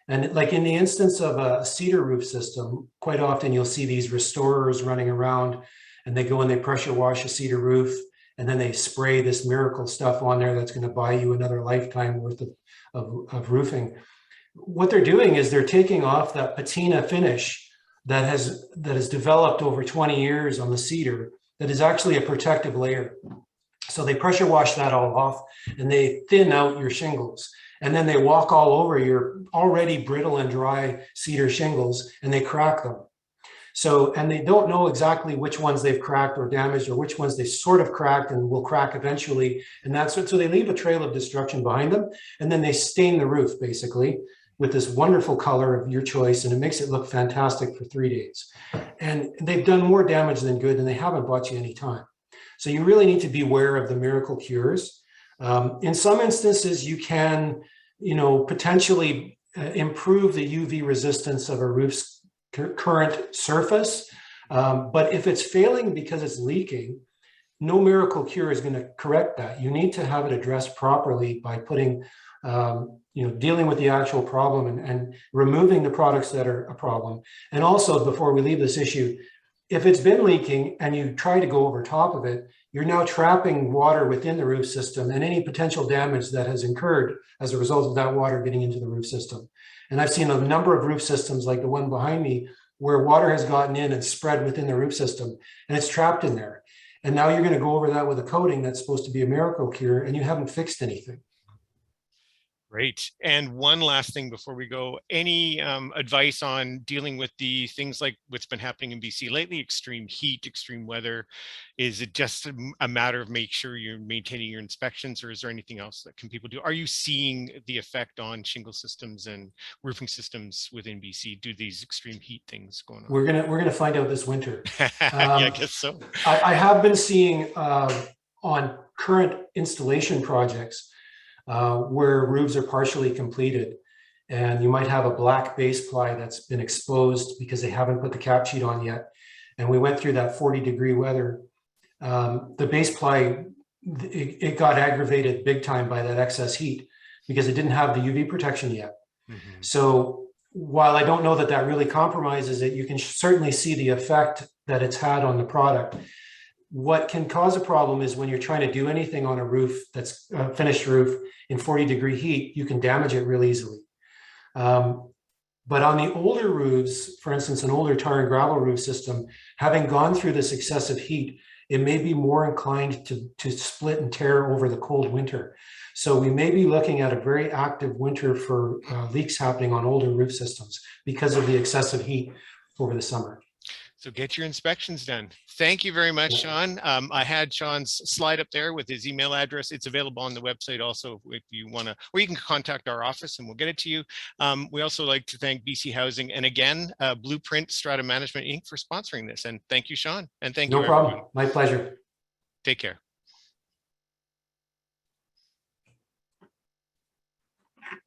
And like in the instance of a cedar roof system, quite often you'll see these restorers running around, and they go and they pressure wash a cedar roof, and then they spray this miracle stuff on there that's going to buy you another lifetime worth of roofing. What they're doing is they're taking off that patina finish that has developed over 20 years on the cedar that is actually a protective layer. So they pressure wash that all off, and they thin out your shingles. And then they walk all over your already brittle and dry cedar shingles, and they crack them. So, and they don't know exactly which ones they've cracked or damaged, or which ones they sort of cracked and will crack eventually. And that's what, so they leave a trail of destruction behind them, and then they stain the roof basically with this wonderful color of your choice, and it makes it look fantastic for 3 days. And they've done more damage than good, and they haven't bought you any time. So you really need to be aware of the miracle cures. In some instances, you can, you know, potentially improve the UV resistance of a roof's current surface. But if it's failing because it's leaking, no miracle cure is going to correct that. You need to have it addressed properly by putting, you know, dealing with the actual problem and removing the products that are a problem. And also, before we leave this issue, if it's been leaking and you try to go over top of it, you're now trapping water within the roof system and any potential damage that has incurred as a result of that water getting into the roof system. And I've seen a number of roof systems like the one behind me where water has gotten in and spread within the roof system and it's trapped in there. And now you're going to go over that with a coating that's supposed to be a miracle cure and you haven't fixed anything. Great. And one last thing before we go, any advice on dealing with the things like what's been happening in BC lately, extreme heat, extreme weather? Is it just a matter of make sure you're maintaining your inspections, or is there anything else that can people do? Are you seeing the effect on shingle systems and roofing systems within BC? Do these extreme heat things going on? We're gonna find out this winter. Yeah, I guess so. I have been seeing on current installation projects where roofs are partially completed and you might have a black base ply that's been exposed because they haven't put the cap sheet on yet. And we went through that 40-degree weather. The base ply, it got aggravated big time by that excess heat because it didn't have the UV protection yet. Mm-hmm. So while I don't know that that really compromises it, you can certainly see the effect that it's had on the product. What can cause a problem is when you're trying to do anything on a roof that's a finished roof in 40-degree heat, you can damage it real easily. But on the older roofs, for instance, an older tar and gravel roof system, having gone through this excessive heat, it may be more inclined to split and tear over the cold winter. So we may be looking at a very active winter for leaks happening on older roof systems because of the excessive heat over the summer. So get your inspections done. Thank you very much, Sean. I had Sean's slide up there with his email address. It's available on the website also if you want to, or you can contact our office and we'll get it to you. We also like to thank BC Housing and again, Blueprint Strata Management Inc. for sponsoring this. And thank you, Sean. And thank you. No problem. My pleasure. Take care.